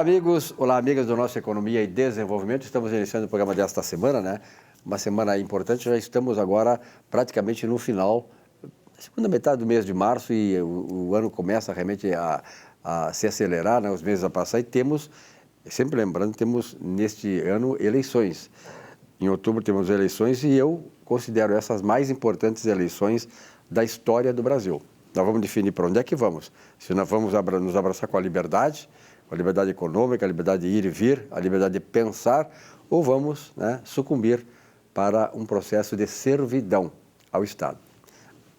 amigos, olá, amigas do nosso Economia e Desenvolvimento. Estamos iniciando o programa desta semana, né? Uma semana importante, já estamos agora praticamente no final, segunda metade do mês de março, e o ano começa realmente a se acelerar, né? Os meses a passar, e temos, sempre lembrando, temos neste ano eleições. Em outubro temos eleições e eu considero essas mais importantes eleições da história do Brasil. Nós vamos definir para onde é que vamos. Se nós vamos nos abraçar com a liberdade econômica, a liberdade de ir e vir, a liberdade de pensar, ou vamos, né, sucumbir para um processo de servidão ao Estado.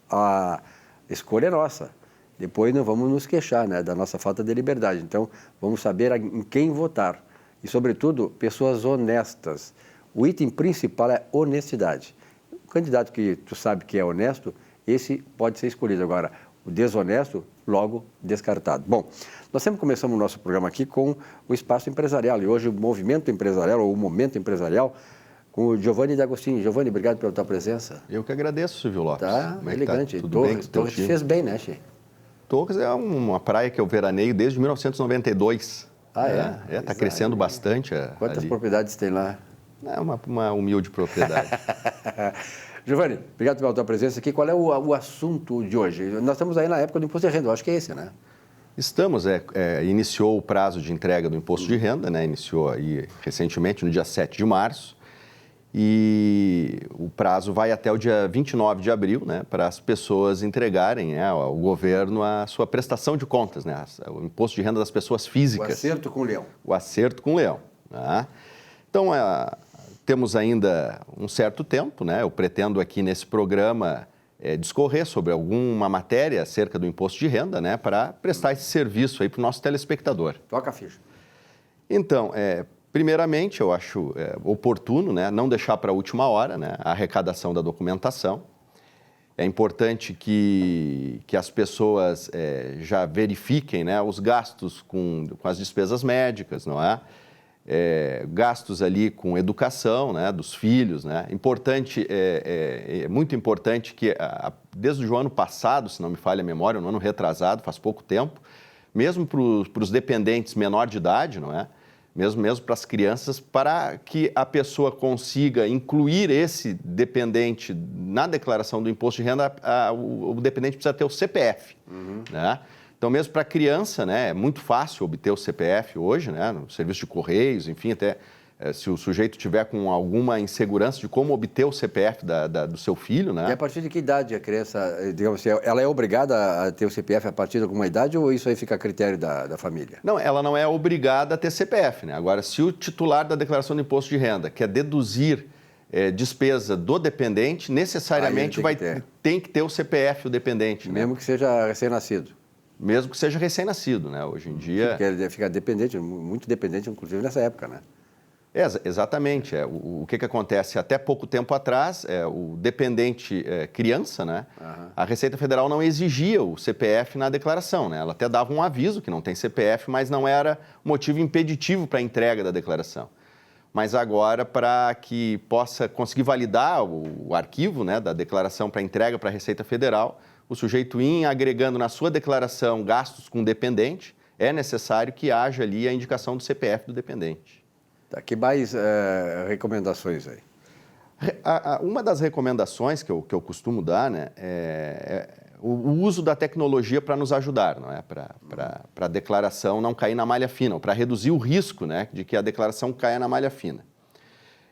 A escolha é nossa. Depois não vamos nos queixar, né, da nossa falta de liberdade. Então, vamos saber em quem votar. E, sobretudo, pessoas honestas. O item principal é honestidade. O candidato que tu sabe que é honesto, esse pode ser escolhido. Agora, o desonesto, logo descartado. Bom, nós sempre começamos o nosso programa aqui com o Espaço Empresarial. E hoje o Movimento Empresarial, ou o Momento Empresarial, com o Giovanni D'Agostini. Giovanni, obrigado pela tua presença. Eu que agradeço, Silvio Lopes. Tá elegante. Tá? Tudo bem? Torres fez bem, né, Che? Torres é uma praia que eu veraneio desde 1992. Ah, é? Está crescendo bastante. Quantas ali. propriedades tem lá? É uma humilde propriedade. Giovanni, obrigado pela tua presença aqui. Qual é o assunto de hoje? Nós estamos aí na época do imposto de renda, eu acho que é esse, né? Estamos, iniciou o prazo de entrega do imposto de renda, né? Iniciou aí recentemente, no dia 7 de março, e o prazo vai até o dia 29 de abril, né? Para as pessoas entregarem, né, ao governo a sua prestação de contas, né? O imposto de renda das pessoas físicas. O acerto com o leão. O acerto com o leão, né? Então, temos ainda um certo tempo, né? Eu pretendo aqui nesse programa discorrer sobre alguma matéria acerca do imposto de renda, né? Para prestar esse serviço aí para o nosso telespectador. Toca a ficha. Então, primeiramente, eu acho oportuno, né? Não deixar para a última hora, né? A arrecadação da documentação. É importante que as pessoas já verifiquem, né, os gastos com as despesas médicas, não é? Gastos ali com educação, né, dos filhos, né? Importante, muito importante que desde o ano passado, se não me falha a memória, no ano retrasado, faz pouco tempo, mesmo para os dependentes menor de idade, não é? Mesmo para as crianças, para que a pessoa consiga incluir esse dependente na declaração do imposto de renda, o dependente precisa ter o CPF, né? Então, mesmo para a criança, né, é muito fácil obter o CPF hoje, né, no serviço de correios, enfim, até se o sujeito tiver com alguma insegurança de como obter o CPF do seu filho, né? E a partir de que idade a criança, digamos assim, ela é obrigada a ter o CPF a partir de alguma idade, ou isso aí fica a critério da família? Não, ela não é obrigada a ter CPF, né? Agora, se o titular da declaração do imposto de renda quer deduzir despesa do dependente, necessariamente tem que ter o CPF, o dependente. Mesmo, né, que seja recém-nascido. Mesmo que seja recém-nascido, né? Hoje em dia... Porque ele fica dependente, muito dependente, inclusive nessa época, né? Exatamente. O que acontece? Até pouco tempo atrás, o dependente criança, né? Uhum. A Receita Federal não exigia o CPF na declaração, né? Ela até dava um aviso que não tem CPF, mas não era motivo impeditivo para a entrega da declaração. Mas agora, para que possa conseguir validar o arquivo, né, da declaração para entrega para a Receita Federal, o sujeito ir agregando na sua declaração gastos com dependente, é necessário que haja ali a indicação do CPF do dependente. Tá, que mais recomendações aí? Uma das recomendações que eu costumo dar, né, é o uso da tecnologia para nos ajudar, não é? Para a declaração não cair na malha fina, ou para reduzir o risco, né, de que a declaração caia na malha fina.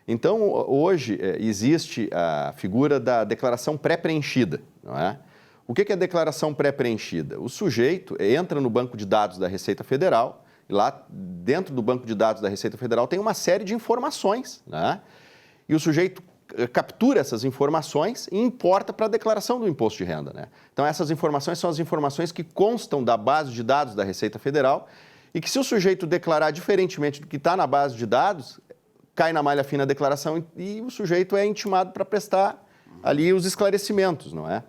Então, hoje existe a figura da declaração pré-preenchida, não é? O que é a declaração pré-preenchida? O sujeito entra no banco de dados da Receita Federal, e lá dentro do banco de dados da Receita Federal tem uma série de informações, né? E o sujeito captura essas informações e importa para a declaração do imposto de renda, né? Então, essas informações são as informações que constam da base de dados da Receita Federal e que, se o sujeito declarar diferentemente do que está na base de dados, cai na malha fina a declaração e o sujeito é intimado para prestar ali os esclarecimentos, não é?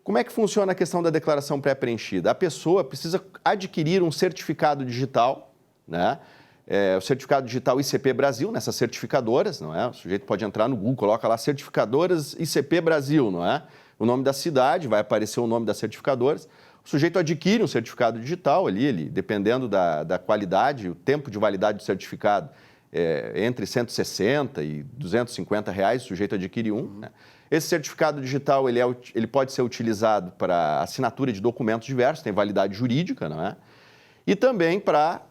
Como é que funciona a questão da declaração pré-preenchida? A pessoa precisa adquirir um certificado digital, né? O certificado digital ICP Brasil, nessas certificadoras, não é? O sujeito pode entrar no Google, coloca lá certificadoras ICP Brasil, não é? O nome da cidade, vai aparecer o nome das certificadoras. O sujeito adquire um certificado digital ali, ele, dependendo da qualidade, o tempo de validade do certificado, entre 160 e 250 reais, o sujeito adquire um. Né? Esse certificado digital ele pode ser utilizado para assinatura de documentos diversos, tem validade jurídica, não é? E também para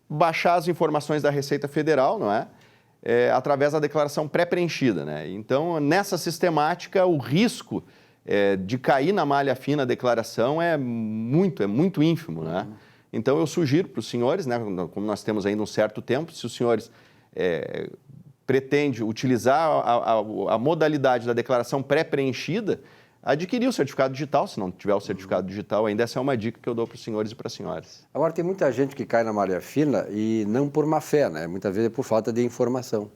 baixar as informações da Receita Federal, não é? Através da declaração pré-preenchida. Né? Então, nessa sistemática, o risco de cair na malha fina a declaração é muito ínfimo. Né? Então, eu sugiro para os senhores, né, como nós temos ainda um certo tempo, se os senhores pretendem utilizar a modalidade da declaração pré-preenchida, adquirir o certificado digital. Se não tiver o certificado digital, ainda essa é uma dica que eu dou para os senhores e para as senhoras. Agora, tem muita gente que cai na malha fina e não por má fé, né? Muitas vezes é por falta de informação.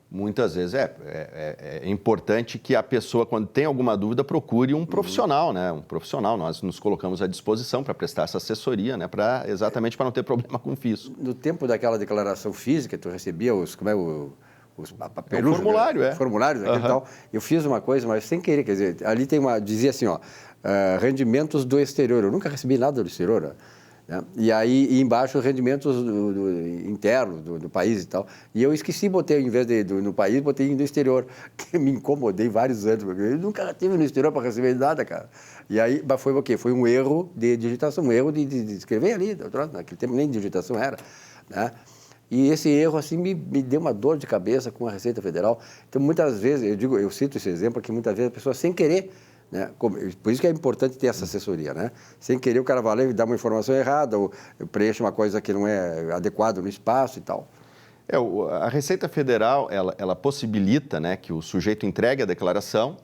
Muitas vezes é importante que a pessoa, quando tem alguma dúvida, procure um profissional, né? Um profissional. Nós nos colocamos à disposição para prestar essa assessoria, né? Exatamente para não ter problema com o fisco. No tempo daquela declaração física, tu recebia os formulários, aquele tal. Eu fiz uma coisa, mas sem querer, quer dizer, ali dizia assim, ó, rendimentos do exterior. Eu nunca recebi nada do exterior, né? E aí, embaixo, rendimentos internos do país e tal. E eu esqueci, botei, em vez de no país, botei no exterior, que me incomodei vários anos, porque eu nunca tive no exterior para receber nada, cara. E aí, foi o quê? Foi um erro de digitação, um erro de escrever ali, naquele tempo nem digitação era, né? E esse erro, assim, me deu uma dor de cabeça com a Receita Federal. Então, muitas vezes, eu cito esse exemplo, que muitas vezes a pessoa, sem querer, né, por isso que é importante ter essa assessoria, né? Sem querer, o cara vai lá e dá uma informação errada, ou preenche uma coisa que não é adequada no espaço e tal. A Receita Federal, ela possibilita, né, que o sujeito entregue a declaração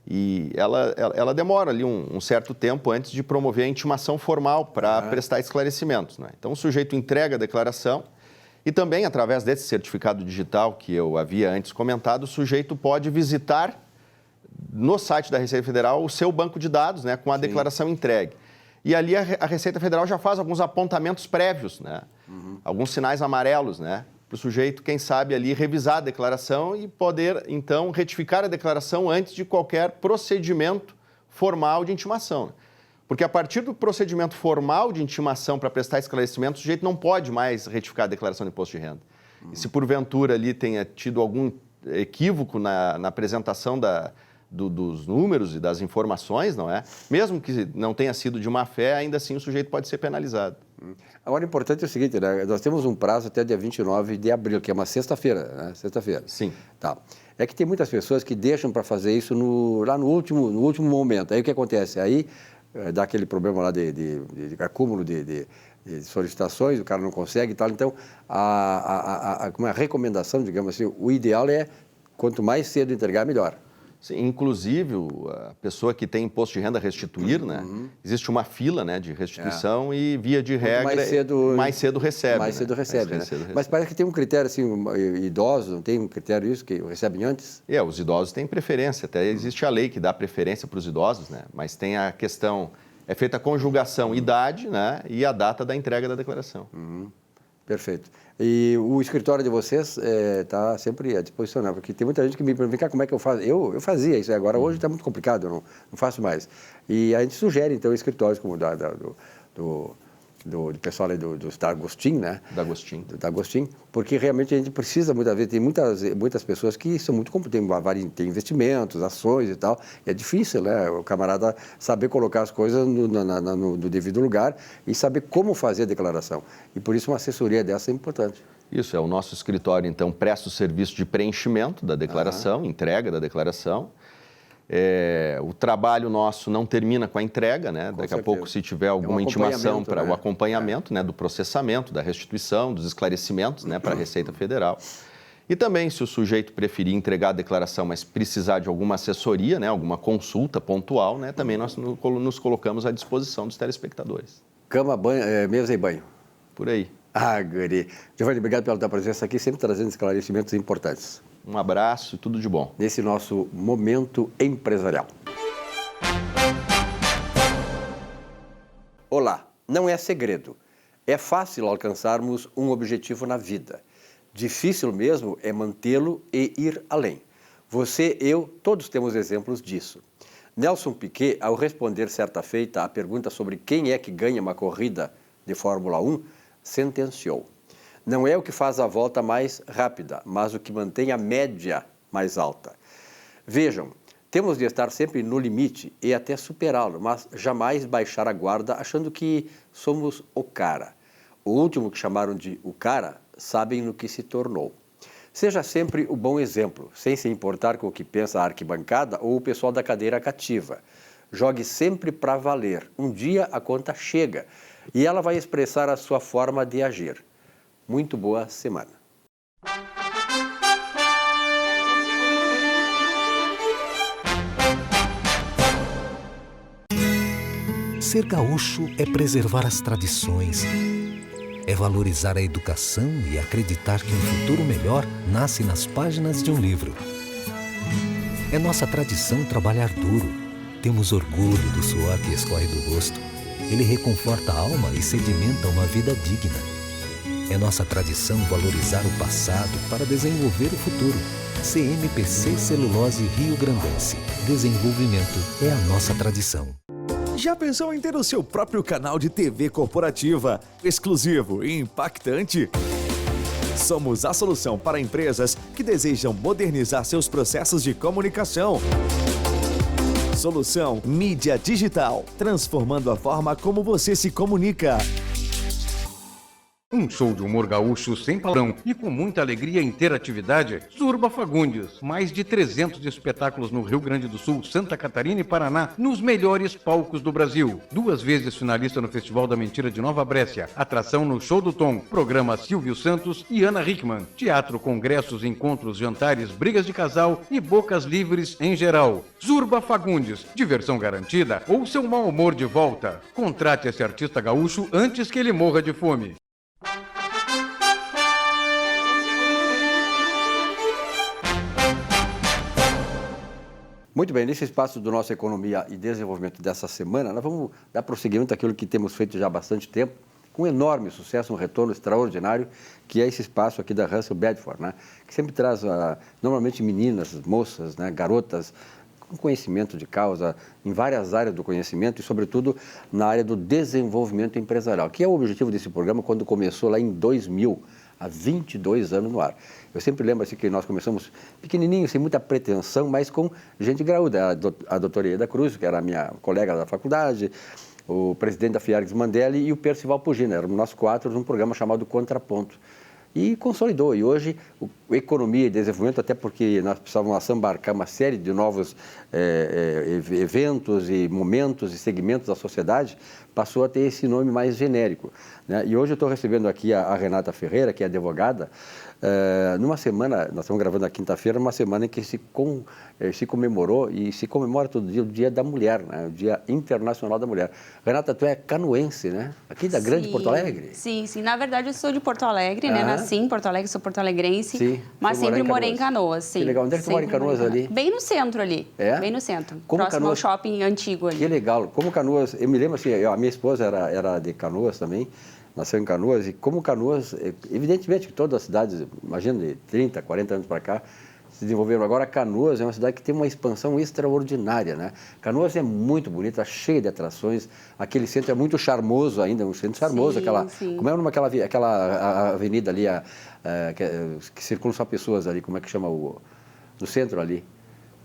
e ela demora ali um certo tempo antes de promover a intimação formal para prestar esclarecimentos. Né? Então, o sujeito entrega a declaração. E também, através desse certificado digital que eu havia antes comentado, o sujeito pode visitar no site da Receita Federal o seu banco de dados, né, com a declaração entregue. E ali a Receita Federal já faz alguns apontamentos prévios, né, alguns sinais amarelos, né, para o sujeito, quem sabe, ali revisar a declaração e poder, então, retificar a declaração antes de qualquer procedimento formal de intimação. Porque a partir do procedimento formal de intimação para prestar esclarecimento, o sujeito não pode mais retificar a declaração de imposto de renda. E se porventura ali tenha tido algum equívoco na apresentação dos números e das informações, não é? Mesmo que não tenha sido de má fé, ainda assim o sujeito pode ser penalizado. Agora, o importante é o seguinte, né? Nós temos um prazo até dia 29 de abril, que é uma sexta-feira, né? Sexta-feira. Sim. Tá. É que tem muitas pessoas que deixam para fazer isso lá no último momento. Aí o que acontece? Aí dá aquele problema lá de acúmulo de solicitações, o cara não consegue e tal. Então, uma recomendação, digamos assim, o ideal é quanto mais cedo entregar, melhor. Sim, inclusive, a pessoa que tem imposto de renda a restituir, né? Existe uma fila, né, de restituição e, via de regra, mais cedo recebe. Mais cedo recebe, né? Mas parece que tem um critério, assim, idosos, não tem um critério isso, que recebem antes? Os idosos têm preferência, até existe a lei que dá preferência para os idosos, né? Mas tem a questão, é feita a conjugação idade, né, e a data da entrega da declaração. Perfeito. E o escritório de vocês está sempre à disposição, né? Porque tem muita gente que me pergunta, como é que eu faço? Eu fazia isso, agora hoje está muito complicado, eu não faço mais. E a gente sugere, então, escritórios como do pessoal aí do D'Agostinho, né? D'Agostinho, porque realmente a gente precisa, muitas vezes, tem muitas pessoas que são muito tem investimentos, ações e tal, e é difícil, né? O camarada saber colocar as coisas no devido lugar e saber como fazer a declaração. E por isso uma assessoria dessa é importante. Isso, o nosso escritório, então, presta o serviço de preenchimento da declaração, entrega da declaração. O trabalho nosso não termina com a entrega, né? Daqui a pouco, se tiver alguma intimação para o acompanhamento, né, do processamento, da restituição, dos esclarecimentos, né, para a Receita Federal. E também, se o sujeito preferir entregar a declaração, mas precisar de alguma assessoria, né, alguma consulta pontual, né, também nós nos colocamos à disposição dos telespectadores. Cama, banho, mesa e banho. Por aí. Guri. Giovanni, obrigado pela tua presença aqui, sempre trazendo esclarecimentos importantes. Um abraço e tudo de bom. Nesse nosso momento empresarial. Olá, não é segredo. É fácil alcançarmos um objetivo na vida. Difícil mesmo é mantê-lo e ir além. Você, eu, todos temos exemplos disso. Nelson Piquet, ao responder certa feita à pergunta sobre quem é que ganha uma corrida de Fórmula 1, sentenciou: não é o que faz a volta mais rápida, mas o que mantém a média mais alta. Vejam, temos de estar sempre no limite e até superá-lo, mas jamais baixar a guarda achando que somos o cara. O último que chamaram de o cara, sabem no que se tornou. Seja sempre o bom exemplo, sem se importar com o que pensa a arquibancada ou o pessoal da cadeira cativa. Jogue sempre para valer. Um dia a conta chega e ela vai expressar a sua forma de agir. Muito boa semana. Ser gaúcho é preservar as tradições, é valorizar a educação e acreditar que um futuro melhor nasce nas páginas de um livro. É nossa tradição trabalhar duro. Temos orgulho do suor que escorre do rosto. Ele reconforta a alma e sedimenta uma vida digna. É nossa tradição valorizar o passado para desenvolver o futuro. CMPC Celulose Rio Grandense. Desenvolvimento é a nossa tradição. Já pensou em ter o seu próprio canal de TV corporativa, exclusivo e impactante? Somos a solução para empresas que desejam modernizar seus processos de comunicação. Solução Mídia Digital, transformando a forma como você se comunica. Um show de humor gaúcho sem palavrão e com muita alegria e interatividade. Zurba Fagundes. Mais de 300 espetáculos no Rio Grande do Sul, Santa Catarina e Paraná, nos melhores palcos do Brasil. 2 vezes finalista no Festival da Mentira de Nova Brécia. Atração no Show do Tom. Programa Silvio Santos e Ana Hickman. Teatro, congressos, encontros, jantares, brigas de casal e bocas livres em geral. Zurba Fagundes. Diversão garantida ou seu mau humor de volta. Contrate esse artista gaúcho antes que ele morra de fome. Muito bem, nesse espaço do nosso Economia e Desenvolvimento dessa semana, nós vamos dar prosseguimento àquilo que temos feito já há bastante tempo, com enorme sucesso, um retorno extraordinário, que é esse espaço aqui da Russell Bedford, né? Que sempre traz, normalmente, meninas, moças, né? Garotas, com conhecimento de causa em várias áreas do conhecimento e, sobretudo, na área do desenvolvimento empresarial, que é o objetivo desse programa quando começou lá em 2000, há 22 anos no ar. Eu sempre lembro assim, que nós começamos pequenininho, sem muita pretensão, mas com gente graúda. A doutora Ieda Cruz, que era a minha colega da faculdade, o presidente da Fiargues Mandelli e o Percival Pugina. Éramos nós 4 num programa chamado Contraponto. E consolidou. E hoje, o Economia e Desenvolvimento, até porque nós precisávamos assambarcar uma série de novos eventos e momentos e segmentos da sociedade, passou a ter esse nome mais genérico, né? E hoje eu estou recebendo aqui a Renata Ferreira, que é advogada, numa semana, nós estamos gravando na quinta-feira, uma semana em que se comemorou e se comemora todo dia o Dia da Mulher, né? O Dia Internacional da Mulher. Renata, tu é canoense, né? Aqui da grande Porto Alegre? Sim. Na verdade, eu sou de Porto Alegre, né? Nasci em Porto Alegre, sou porto-alegrense, sim, mas sempre morei em Canoas, sim. Que legal. Onde é que tu mora em Canoas ali? Bem no centro ali. É? Bem no centro. Como próximo Canoas... ao shopping antigo ali. Que legal. Como Canoas, eu me lembro assim, a minha esposa era de Canoas também, nasceu em Canoas, e como Canoas, evidentemente que todas as cidades, imagina, de 30, 40 anos para cá, se desenvolveram. Agora, Canoas é uma cidade que tem uma expansão extraordinária, né? Canoas é muito bonita, cheia de atrações, aquele centro é muito charmoso ainda, um centro charmoso, sim. Como é numa aquela avenida ali, que circulam só pessoas ali, como é que chama no centro ali?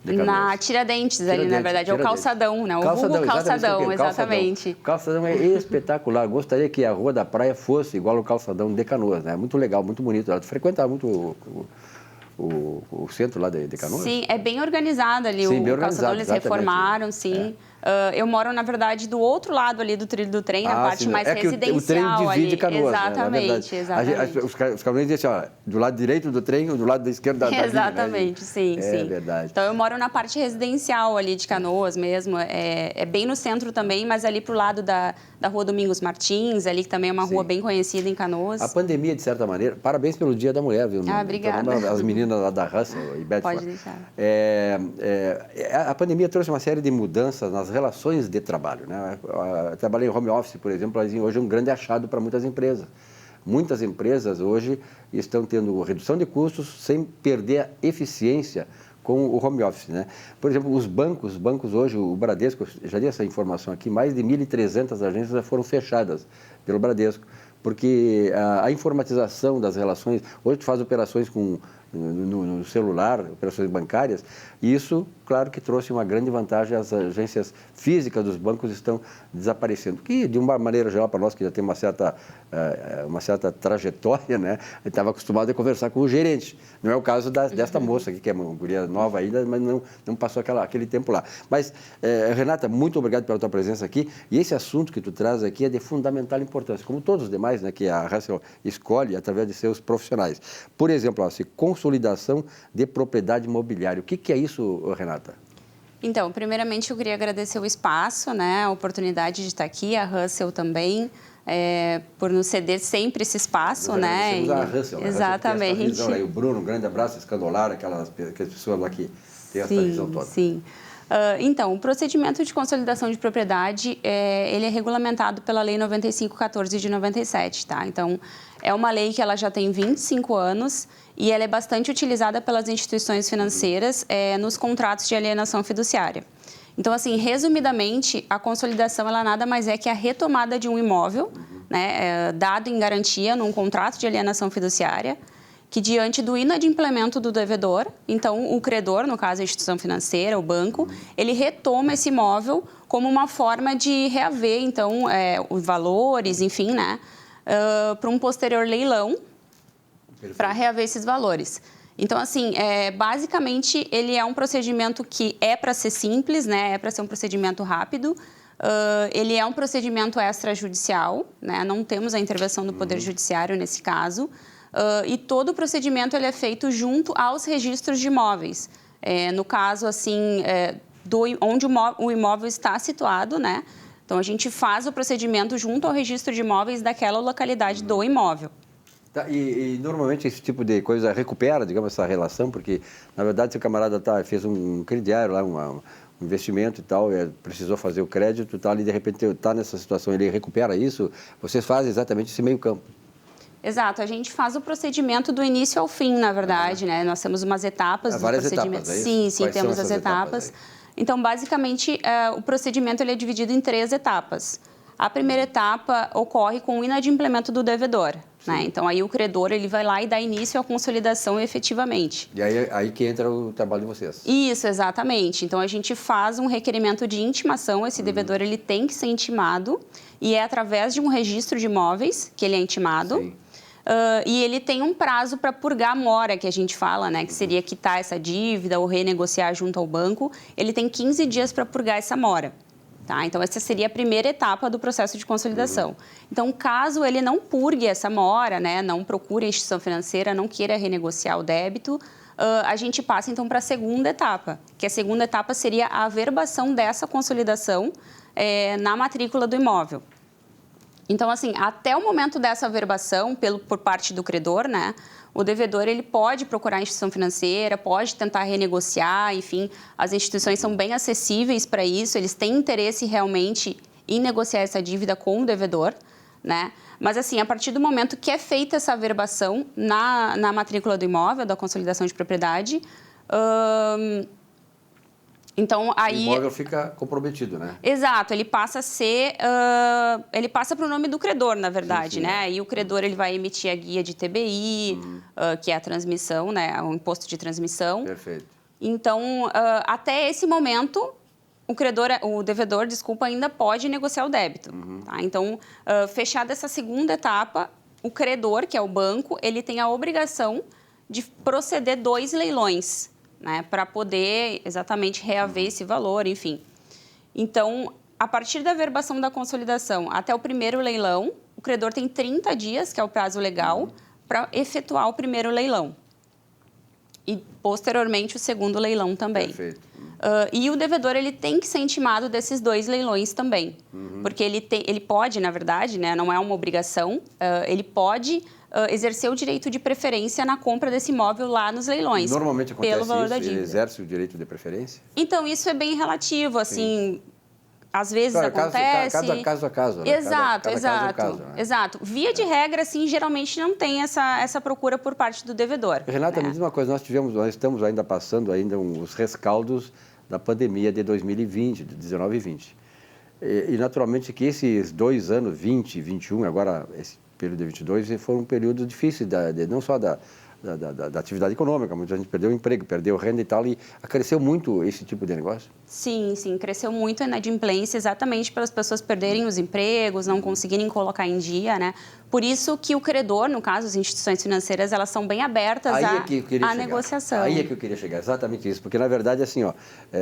Na Tiradentes ali, na verdade, é o calçadão, né? O vulgo calçadão, exatamente. O calçadão é espetacular. Gostaria que a Rua da Praia fosse igual ao calçadão de Canoas, né? Muito legal, muito bonito. Ela frequentava muito o centro lá de Canoas? Sim, é bem organizado ali. Sim, o calçadão eles reformaram, sim. Eu moro, na verdade, do outro lado ali do trilho do trem, na parte mais residencial. O trem divide Canoas, exatamente, né? exatamente. Os canoenses dizem assim, do lado direito do trem ou do lado da esquerda da linha, exatamente, sim. É verdade. Então, eu moro na parte residencial ali de Canoas mesmo, é bem no centro também, mas ali pro lado da Rua Domingos Martins, ali que também é uma rua bem conhecida em Canoas. A pandemia, de certa maneira, parabéns pelo Dia da Mulher, viu? Obrigada. Então, as meninas lá da Russell e Bedford. Pode deixar. A pandemia trouxe uma série de mudanças nas relações de trabalho, né? Eu trabalhei em home office, por exemplo, hoje é um grande achado para muitas empresas. Muitas empresas hoje estão tendo redução de custos sem perder a eficiência com o home office, né? Por exemplo, os bancos hoje, o Bradesco, eu já dei essa informação aqui, mais de 1.300 agências já foram fechadas pelo Bradesco, porque a informatização das relações, hoje tu faz operações no celular, operações bancárias, e isso, claro que trouxe uma grande vantagem, as agências físicas dos bancos estão desaparecendo, que de uma maneira geral para nós que já tem uma certa trajetória, né, a gente estava acostumado a conversar com o gerente, não é o caso desta moça aqui, que é uma guria nova ainda, mas não passou aquele tempo lá. Mas, Renata, muito obrigado pela tua presença aqui, e esse assunto que tu traz aqui é de fundamental importância, como todos os demais, né, que a Russell escolhe através de seus profissionais. Por exemplo, consolidação de propriedade imobiliária. O que é isso, Renata? Então, primeiramente eu queria agradecer o espaço, né, a oportunidade de estar aqui, a Russell também, por nos ceder sempre esse espaço, né? A Russell, exatamente. Visão, aí, o Bruno, um grande abraço, Escandolar, aquelas pessoas lá que têm essa visão toda. Sim. Então, o procedimento de consolidação de propriedade, ele é regulamentado pela Lei 9514 de 97, tá? Então, é uma lei que ela já tem 25 anos e ela é bastante utilizada pelas instituições financeiras nos contratos de alienação fiduciária. Então, assim, resumidamente, a consolidação ela nada mais é que a retomada de um imóvel, né, dado em garantia num contrato de alienação fiduciária, que diante do inadimplemento do devedor, então o credor, no caso a instituição financeira, o banco, ele retoma esse imóvel como uma forma de reaver, então, os valores, enfim, né, para um posterior leilão, para reaver esses valores. Então, assim, basicamente, ele é um procedimento que é para ser simples, né, é para ser um procedimento rápido, ele é um procedimento extrajudicial, né, não temos a intervenção do Poder Judiciário nesse caso, e todo o procedimento ele é feito junto aos registros de imóveis. No caso, assim, onde o imóvel está situado, né? Então, a gente faz o procedimento junto ao registro de imóveis daquela localidade do imóvel. Tá, e normalmente esse tipo de coisa recupera, digamos, essa relação, porque, na verdade, se o camarada fez um crediário lá, um investimento e tal, precisou fazer o crédito e tal, e de repente está nessa situação, ele recupera isso, vocês fazem exatamente esse meio campo. Exato, a gente faz o procedimento do início ao fim, na verdade, né? Nós temos umas etapas do procedimento. Etapas, é isso? Sim, temos as etapas. Então, basicamente, o procedimento ele é dividido em 3 etapas. A primeira etapa ocorre com o inadimplemento do devedor, né? Então, aí o credor ele vai lá e dá início à consolidação efetivamente. E aí que entra o trabalho de vocês. Isso, exatamente. Então, a gente faz um requerimento de intimação, esse devedor ele tem que ser intimado e é através de um registro de imóveis que ele é intimado. Sim. E ele tem um prazo para purgar a mora, que a gente fala, né? Que seria quitar essa dívida ou renegociar junto ao banco. Ele tem 15 dias para purgar essa mora. Tá? Então, essa seria a primeira etapa do processo de consolidação. Então, caso ele não purgue essa mora, né? Não procure a instituição financeira, não queira renegociar o débito, a gente passa, então, para a segunda etapa. Que a segunda etapa seria a averbação dessa consolidação na matrícula do imóvel. Então, assim, até o momento dessa averbação por parte do credor, né, o devedor ele pode procurar a instituição financeira, pode tentar renegociar, enfim, as instituições são bem acessíveis para isso, eles têm interesse realmente em negociar essa dívida com o devedor, né? Mas, assim, a partir do momento que é feita essa averbação na matrícula do imóvel, da consolidação de propriedade, então, aí... O imóvel fica comprometido, né? Exato, ele passa a ser... ele passa para o nome do credor, na verdade, sim, né? E o credor ele vai emitir a guia de TBI, que é a transmissão, né? O imposto de transmissão. Perfeito. Então, até esse momento, o devedor, ainda pode negociar o débito. Tá? Então, fechada essa segunda etapa, o credor, que é o banco, ele tem a obrigação de proceder 2 leilões, né, para poder exatamente reaver esse valor, enfim. Então, a partir da averbação da consolidação até o primeiro leilão, o credor tem 30 dias, que é o prazo legal, para efetuar o primeiro leilão. E, posteriormente, o segundo leilão também. Perfeito. E o devedor ele tem que ser intimado desses 2 leilões também. Porque ele pode, na verdade, né, não é uma obrigação, ele pode... exercer o direito de preferência na compra desse imóvel lá nos leilões. Normalmente acontece pelo valor da isso? dívida. Ele exerce o direito de preferência? Então, isso é bem relativo, assim... às vezes Claro, acontece. caso a caso, né? Exato, Cada exato. caso é um caso, né? Exato. Via de regra, assim, geralmente não tem essa procura por parte do devedor. Renata, né? me diz uma coisa, nós estamos ainda passando os rescaldos da pandemia de 2020, de 19 e 20. E naturalmente que esses 2 anos, 20 e 21, agora esse período de 22, foram um período difícil, não só da atividade econômica, muita gente perdeu o emprego, perdeu renda e tal, e cresceu muito esse tipo de negócio? Sim, cresceu muito a inadimplência exatamente pelas pessoas perderem os empregos, não conseguirem colocar em dia, né? Por isso que o credor, no caso, as instituições financeiras, elas são bem abertas à negociação. Aí é que eu queria chegar, exatamente isso, porque na verdade, assim,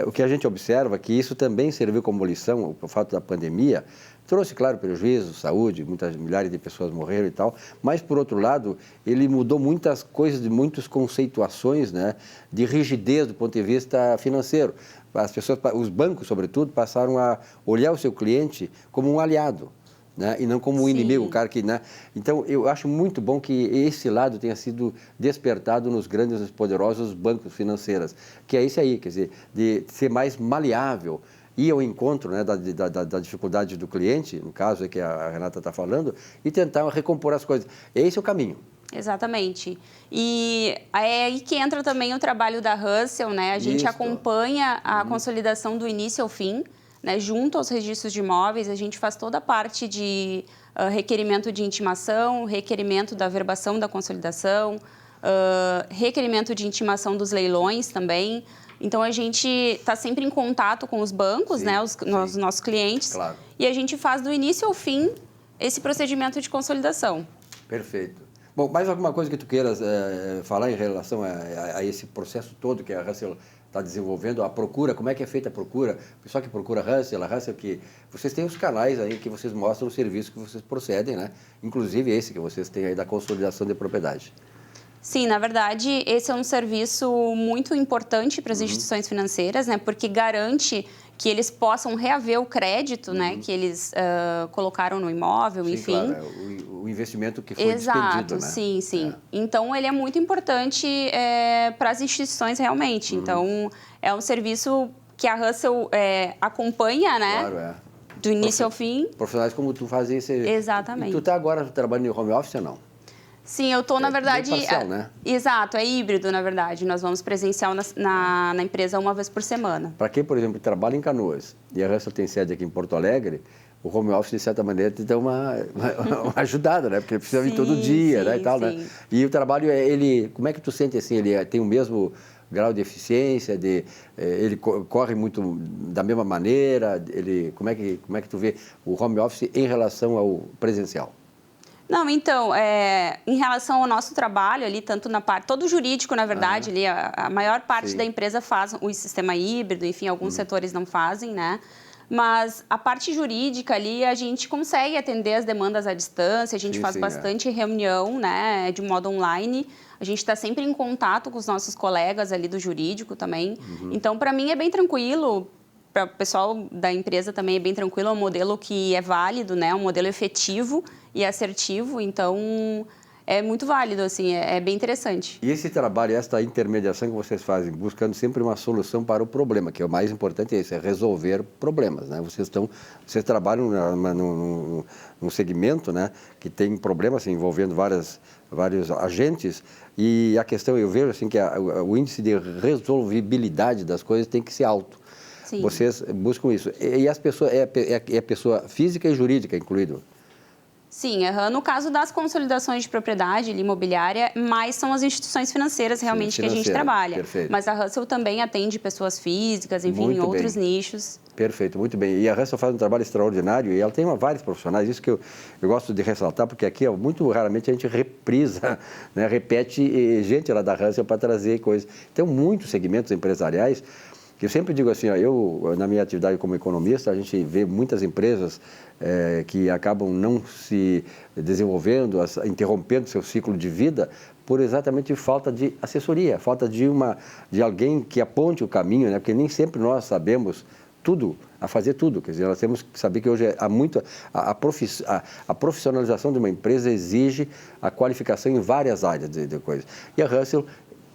o que a gente observa é que isso também serviu como lição, o fato da pandemia, trouxe, claro, prejuízo, saúde, milhares de pessoas morreram e tal, mas, por outro lado, ele mudou muitas coisas, muitas conceituações, né, de rigidez do ponto de vista financeiro. As pessoas, os bancos, sobretudo, passaram a olhar o seu cliente como um aliado, né, e não como um inimigo, um cara que... Né? Então, eu acho muito bom que esse lado tenha sido despertado nos grandes e poderosos bancos financeiros, que é isso aí, quer dizer, de ser mais maleável, ir ao encontro, né, da dificuldade do cliente, no caso é que a Renata está falando, e tentar recompor as coisas. Esse é o caminho. Exatamente. E é aí que entra também o trabalho da Russell, né? A gente acompanha a consolidação do início ao fim, né? Junto aos registros de imóveis, a gente faz toda a parte de requerimento de intimação, requerimento da averbação da consolidação, requerimento de intimação dos leilões também. Então, a gente está sempre em contato com os bancos, né, os nossos clientes, claro. E a gente faz do início ao fim esse procedimento de consolidação. Perfeito. Bom, mais alguma coisa que tu queiras falar em relação a esse processo todo que a Russell está desenvolvendo, a procura, como é que é feita a procura? O pessoal que procura a Russell que... Vocês têm os canais aí que vocês mostram o serviço que vocês procedem, né? Inclusive esse que vocês têm aí da consolidação de propriedade. Sim, na verdade, esse é um serviço muito importante para as instituições financeiras, né? Porque garante que eles possam reaver o crédito, né? Que eles colocaram no imóvel, sim, enfim. Claro, o investimento que foi despendido, né? Sim. Então, ele é muito importante para as instituições realmente. Então, é um serviço que a Russell acompanha, né? Claro, do início ao fim. Profissionais como tu fazem esse... Exatamente. E tu está agora trabalhando em home office ou não? Sim, eu estou, na verdade... parcial, né? Exato, é híbrido, na verdade. Nós vamos presencial na empresa uma vez por semana. Para quem, por exemplo, trabalha em Canoas e a Russell tem sede aqui em Porto Alegre, o home office, de certa maneira, te dá uma ajudada, né? Porque precisa vir todo dia, né? E tal, né? E o trabalho, como é que tu sente assim? Ele tem o mesmo grau de eficiência, ele corre muito da mesma maneira? Como é que tu vê o home office em relação ao presencial? Não, então, em relação ao nosso trabalho ali, tanto na parte... Todo jurídico, na verdade, ali, a maior parte da empresa faz o sistema híbrido, enfim, alguns setores não fazem, né? Mas a parte jurídica ali, a gente consegue atender as demandas à distância, a gente faz bastante reunião, né, de modo online. A gente está sempre em contato com os nossos colegas ali do jurídico também. Então, para mim, é bem tranquilo. Para o pessoal da empresa também é bem tranquilo, é um modelo que é válido, né? Um modelo efetivo e assertivo, então é muito válido, assim, é bem interessante. E esse trabalho, essa intermediação que vocês fazem, buscando sempre uma solução para o problema, que é o mais importante é resolver problemas, né? Vocês trabalham num segmento, né, que tem problemas assim, envolvendo vários agentes, e a questão, eu vejo assim, que o índice de resolvibilidade das coisas tem que ser alto. Sim. Vocês buscam isso. E as pessoas, é pessoa física e jurídica incluído? Sim, no caso das consolidações de propriedade imobiliária, mais são as instituições financeiras realmente que a gente trabalha. Perfeito. Mas a Russell também atende pessoas físicas, enfim, Muito em outros bem. nichos. Perfeito, muito bem. E a Russell faz um trabalho extraordinário e ela tem vários profissionais, isso que eu gosto de ressaltar, porque aqui muito raramente a gente reprisa, né, repete gente lá da Russell para trazer coisas. Tem muitos segmentos empresariais que eu sempre digo assim, eu na minha atividade como economista, a gente vê muitas empresas que acabam não se desenvolvendo, interrompendo seu ciclo de vida por exatamente falta de assessoria, falta de alguém que aponte o caminho, né? Porque nem sempre nós sabemos tudo, a fazer tudo. Quer dizer, nós temos que saber que hoje a profissionalização de uma empresa exige a qualificação em várias áreas de coisas. E a Russell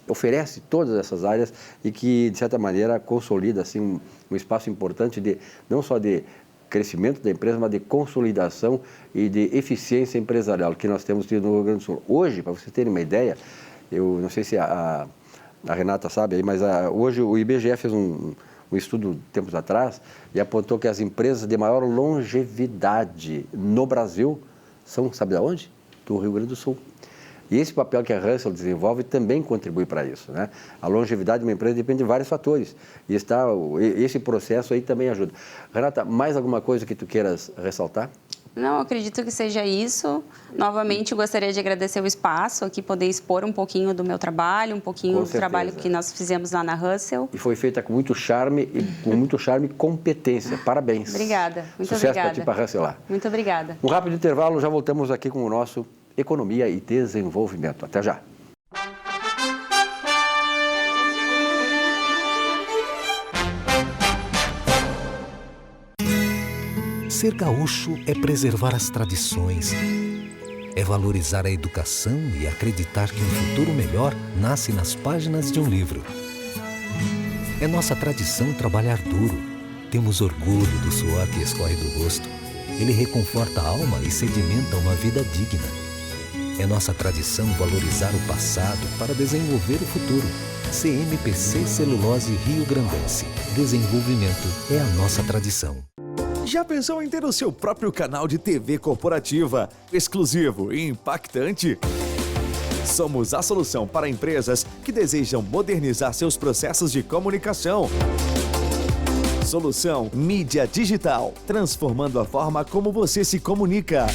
oferece todas essas áreas e que, de certa maneira, consolida assim, um espaço importante não só de crescimento da empresa, mas de consolidação e de eficiência empresarial que nós temos tido no Rio Grande do Sul. Hoje, para vocês terem uma ideia, eu não sei se a Renata sabe aí, mas hoje o IBGE fez um estudo tempos atrás e apontou que as empresas de maior longevidade no Brasil são, sabe de onde? Do Rio Grande do Sul. E esse papel que a Russell desenvolve também contribui para isso, né? A longevidade de uma empresa depende de vários fatores. E esse processo aí também ajuda. Renata, mais alguma coisa que tu queiras ressaltar? Não, acredito que seja isso. Novamente, gostaria de agradecer o espaço aqui, poder expor um pouquinho do meu trabalho, um pouquinho do trabalho que nós fizemos lá na Russell. E foi feita com muito charme e competência. Parabéns. Obrigada, muito Sucesso obrigada. para ti, para a Russell lá. Muito obrigada. Um rápido intervalo, já voltamos aqui com o nosso Economia e Desenvolvimento. Até já. Ser gaúcho é preservar as tradições, é valorizar a educação e acreditar que um futuro melhor nasce nas páginas de um livro. É nossa tradição trabalhar duro. Temos orgulho do suor que escorre do rosto. Ele reconforta a alma e sedimenta uma vida digna. É nossa tradição valorizar o passado para desenvolver o futuro. CMPC Celulose Rio Grandense. Desenvolvimento é a nossa tradição. Já pensou em ter o seu próprio canal de TV corporativa, exclusivo e impactante? Somos a solução para empresas que desejam modernizar seus processos de comunicação. Solução Mídia Digital, transformando a forma como você se comunica.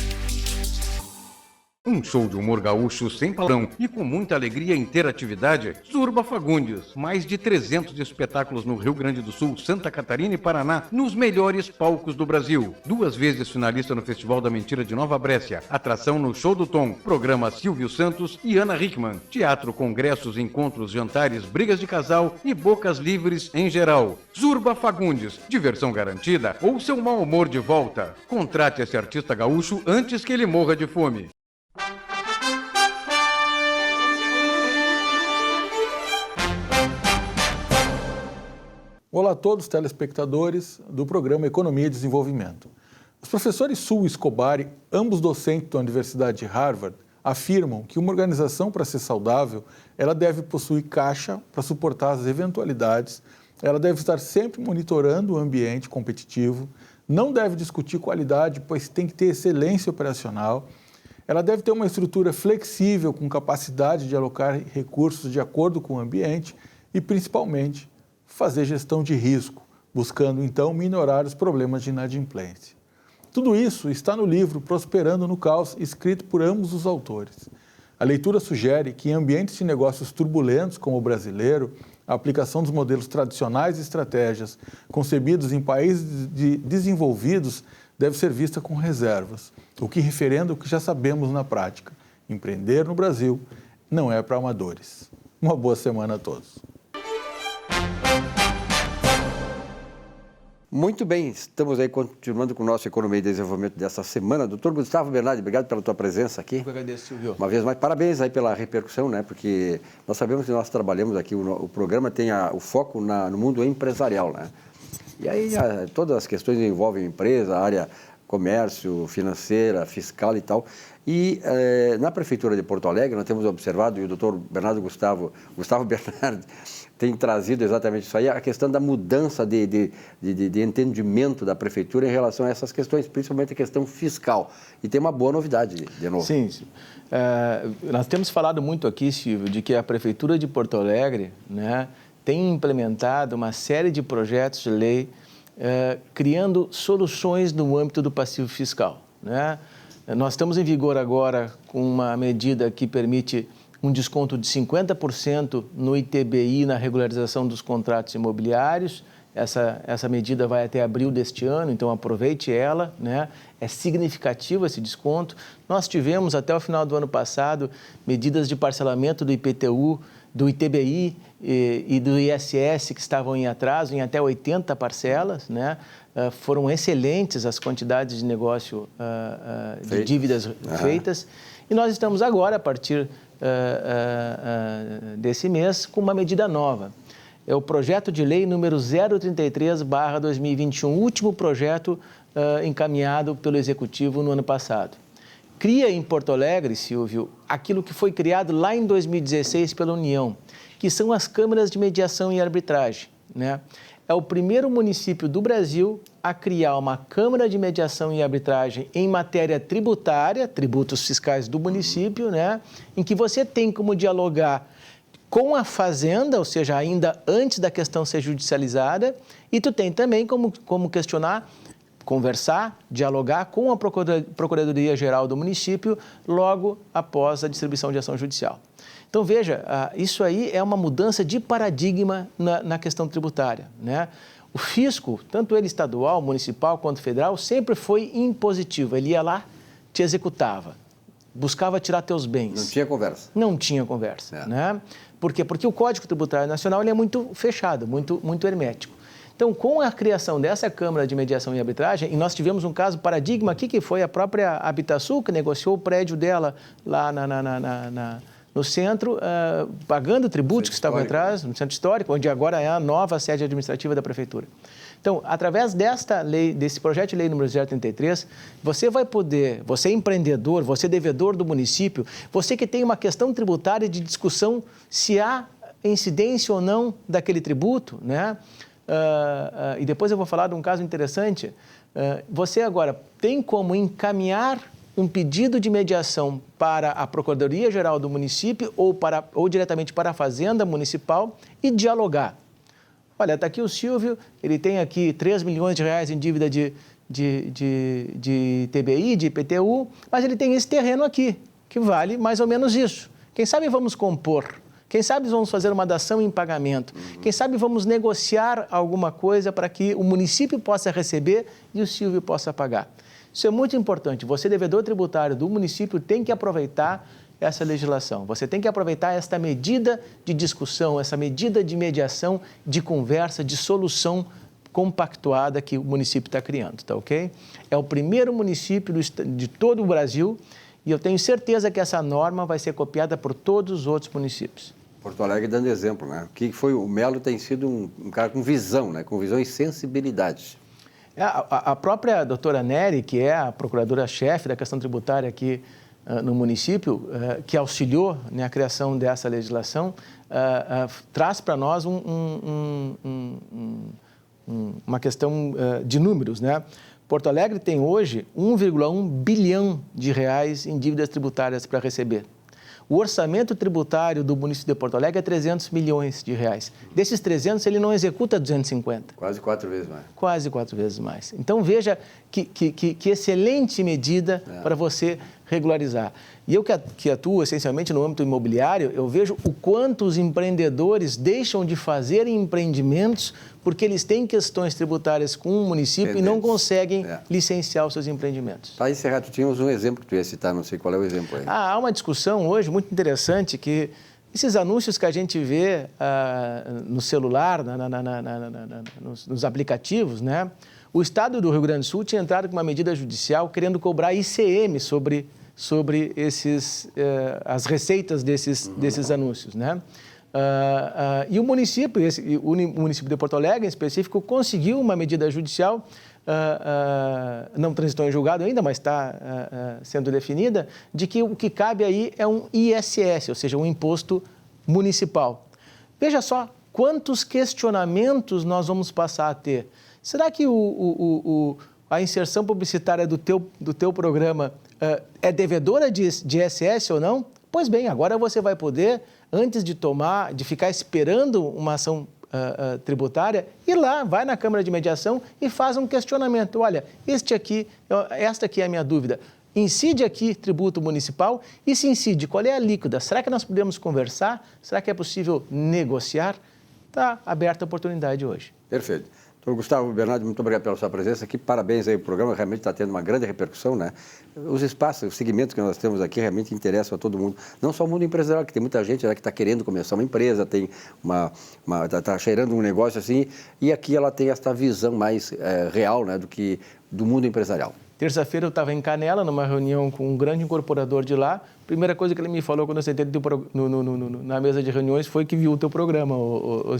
Um show de humor gaúcho sem palavrão e com muita alegria e interatividade. Zurba Fagundes. Mais de 300 espetáculos no Rio Grande do Sul, Santa Catarina e Paraná, nos melhores palcos do Brasil. 2 vezes finalista no Festival da Mentira de Nova Brécia. Atração no Show do Tom. Programa Silvio Santos e Ana Hickman. Teatro, congressos, encontros, jantares, brigas de casal e bocas livres em geral. Zurba Fagundes. Diversão garantida ou seu mau humor de volta. Contrate esse artista gaúcho antes que ele morra de fome. Olá a todos os telespectadores do programa Economia e Desenvolvimento. Os professores Sul e Escobar, ambos docentes da Universidade de Harvard, afirmam que uma organização, para ser saudável, ela deve possuir caixa para suportar as eventualidades, ela deve estar sempre monitorando o ambiente competitivo, não deve discutir qualidade, pois tem que ter excelência operacional, ela deve ter uma estrutura flexível com capacidade de alocar recursos de acordo com o ambiente e, principalmente, fazer gestão de risco, buscando, então, minorar os problemas de inadimplência. Tudo isso está no livro Prosperando no Caos, escrito por ambos os autores. A leitura sugere que em ambientes de negócios turbulentos como o brasileiro, a aplicação dos modelos tradicionais e estratégias concebidos em países desenvolvidos deve ser vista com reservas, o que referendo o que já sabemos na prática. Empreender no Brasil não é para amadores. Uma boa semana a todos. Muito bem, estamos aí continuando com o nosso Economia e Desenvolvimento dessa semana. Doutor Gustavo Bernardi, obrigado pela tua presença aqui. Eu agradeço, Silvio. Uma vez mais, parabéns aí pela repercussão, né? Porque nós sabemos que nós trabalhamos aqui, o programa tem o foco no mundo empresarial, né? E aí todas as questões envolvem empresa, área comércio, financeira, fiscal e tal. E na Prefeitura de Porto Alegre, nós temos observado, e o doutor Gustavo Bernardi, tem trazido exatamente isso aí, a questão da mudança de entendimento da Prefeitura em relação a essas questões, principalmente a questão fiscal. E tem uma boa novidade, de novo. Sim, nós temos falado muito aqui, Silvio, de que a Prefeitura de Porto Alegre, né, tem implementado uma série de projetos de lei criando soluções no âmbito do passivo fiscal, né? Nós estamos em vigor agora com uma medida que permite um desconto de 50% no ITBI na regularização dos contratos imobiliários. Essa medida vai até abril deste ano, então aproveite ela, né? É significativo esse desconto. Nós tivemos até o final do ano passado medidas de parcelamento do IPTU, do ITBI e do ISS que estavam em atraso em até 80 parcelas, né? Foram excelentes as quantidades de negócio de dívidas feitas. E nós estamos agora, a partir desse mês, com uma medida nova. É o projeto de lei número 033/2021, último projeto encaminhado pelo Executivo no ano passado. Cria em Porto Alegre, Silvio, aquilo que foi criado lá em 2016 pela União, que são as câmaras de mediação e arbitragem, né? É o primeiro município do Brasil a criar uma câmara de mediação e arbitragem em matéria tributária, tributos fiscais do município, né? Em que você tem como dialogar com a Fazenda, ou seja, ainda antes da questão ser judicializada, e tu tem também como questionar, conversar, dialogar com a Procuradoria-Geral do município logo após a distribuição de ação judicial. Então, veja, isso aí é uma mudança de paradigma na questão tributária, né? O fisco, tanto ele estadual, municipal quanto federal, sempre foi impositivo. Ele ia lá, te executava, buscava tirar teus bens. Não tinha conversa. Não tinha conversa, né? Por quê? Porque o Código Tributário Nacional ele é muito fechado, muito hermético. Então, com a criação dessa Câmara de Mediação e Arbitragem, e nós tivemos um caso paradigma aqui, que foi a própria Habitasul, que negociou o prédio dela lá no centro, pagando tributos que estavam atrás, no centro histórico, onde agora é a nova sede administrativa da Prefeitura. Então, através desta lei, desse projeto de lei número 033, você vai poder, você é empreendedor, você é devedor do município, você que tem uma questão tributária de discussão se há incidência ou não daquele tributo, né? E depois eu vou falar de um caso interessante. Você agora tem como encaminhar um pedido de mediação para a Procuradoria-Geral do município ou diretamente para a Fazenda Municipal e dialogar. Olha, está aqui o Silvio, ele tem aqui 3 milhões de reais em dívida de TBI, de IPTU, mas ele tem esse terreno aqui, que vale mais ou menos isso. Quem sabe vamos compor? Quem sabe vamos fazer uma dação em pagamento? Quem sabe vamos negociar alguma coisa para que o município possa receber e o Silvio possa pagar? Isso é muito importante. Você, devedor tributário do município, tem que aproveitar essa legislação. Você tem que aproveitar esta medida de discussão, essa medida de mediação, de conversa, de solução compactuada que o município está criando, tá ok? É o primeiro município de todo o Brasil e eu tenho certeza que essa norma vai ser copiada por todos os outros municípios. Porto Alegre dando exemplo, né? Que foi o Melo tem sido um cara com visão, né? Com visão e sensibilidade. A própria doutora Nery, que é a procuradora-chefe da questão tributária aqui no município, que auxiliou na criação dessa legislação, traz para nós uma questão de números, né? Porto Alegre tem hoje 1,1 bilhão de reais em dívidas tributárias para receber. O orçamento tributário do município de Porto Alegre é 300 milhões de reais. Desses 300, ele não executa 250. Quase 4 vezes mais. Quase 4 vezes mais. Então, veja que excelente medida para você regularizar. E eu que atuo essencialmente no âmbito imobiliário, eu vejo o quanto os empreendedores deixam de fazer empreendimentos porque eles têm questões tributárias com o município e não conseguem licenciar os seus empreendimentos. Para encerrar, tu tínhamos um exemplo que tu ia citar, não sei qual é o exemplo aí. Há uma discussão hoje muito interessante que esses anúncios que a gente vê no celular, nos aplicativos, né? O Estado do Rio Grande do Sul tinha entrado com uma medida judicial querendo cobrar ICM sobre as receitas desses anúncios, né? E o município, o município de Porto Alegre, em específico, conseguiu uma medida judicial, não transitou em julgado ainda, mas está sendo definida, de que o que cabe aí é um ISS, ou seja, um imposto municipal. Veja só quantos questionamentos nós vamos passar a ter. Será que a inserção publicitária do teu programa é devedora de ISS ou não? Pois bem, agora você vai poder, antes de ficar esperando uma ação tributária, ir lá, vai na Câmara de Mediação e faz um questionamento. Olha, esta aqui é a minha dúvida. Incide aqui tributo municipal e se incide, qual é a alíquota? Será que nós podemos conversar? Será que é possível negociar? Está aberta a oportunidade hoje. Perfeito. Doutor Gustavo Bernardi, muito obrigado pela sua presença aqui. Parabéns aí, o programa realmente está tendo uma grande repercussão, né? Os espaços, os segmentos que nós temos aqui realmente interessam a todo mundo. Não só o mundo empresarial, que tem muita gente que está querendo começar uma empresa, está cheirando um negócio assim, e aqui ela tem esta visão mais real, né, do mundo empresarial. Terça-feira eu estava em Canela, numa reunião com um grande incorporador de lá. Primeira coisa que ele me falou quando eu sentei na mesa de reuniões foi que viu o teu programa,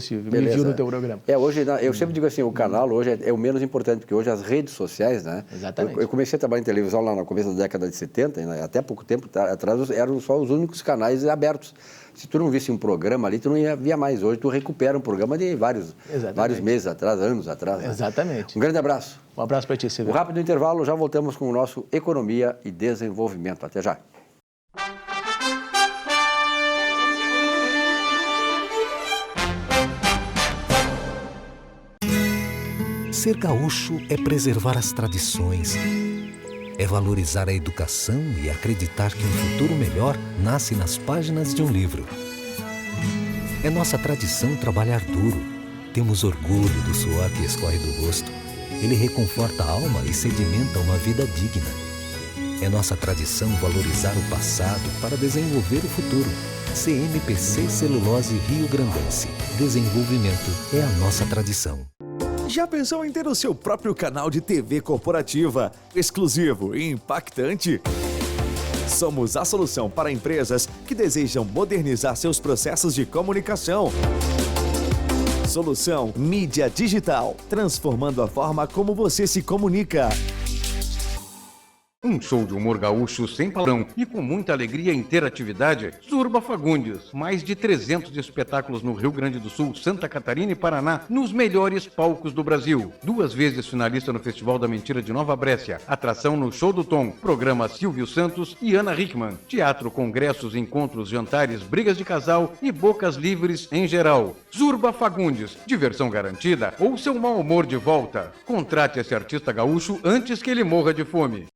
Silvio. Beleza. Me viu no teu programa. Hoje, eu sempre digo assim, o canal hoje é o menos importante, porque hoje as redes sociais, né? Exatamente. Eu comecei a trabalhar em televisão lá no começo da década de 70, né? Até pouco tempo atrás eram só os únicos canais abertos. Se tu não visse um programa ali, tu não via mais. Hoje tu recupera um programa de vários meses atrás, anos atrás. Né? Exatamente. Um grande abraço. Um abraço para ti, Silvio. Um rápido intervalo, já voltamos com o nosso Economia e Desenvolvimento. Até já. Ser gaúcho é preservar as tradições, é valorizar a educação e acreditar que um futuro melhor nasce nas páginas de um livro. É nossa tradição trabalhar duro. Temos orgulho do suor que escorre do rosto. Ele reconforta a alma e sedimenta uma vida digna. É nossa tradição valorizar o passado para desenvolver o futuro. CMPC Celulose Rio Grandense. Desenvolvimento é a nossa tradição. Já pensou em ter o seu próprio canal de TV corporativa, exclusivo e impactante? Somos a solução para empresas que desejam modernizar seus processos de comunicação. Solução Mídia Digital, transformando a forma como você se comunica. Um show de humor gaúcho sem padrão e com muita alegria e interatividade. Zurba Fagundes. Mais de 300 espetáculos no Rio Grande do Sul, Santa Catarina e Paraná, nos melhores palcos do Brasil. 2 vezes finalista no Festival da Mentira de Nova Brécia. Atração no Show do Tom. Programa Silvio Santos e Ana Hickman. Teatro, congressos, encontros, jantares, brigas de casal e bocas livres em geral. Zurba Fagundes. Diversão garantida ou seu mau humor de volta. Contrate esse artista gaúcho antes que ele morra de fome.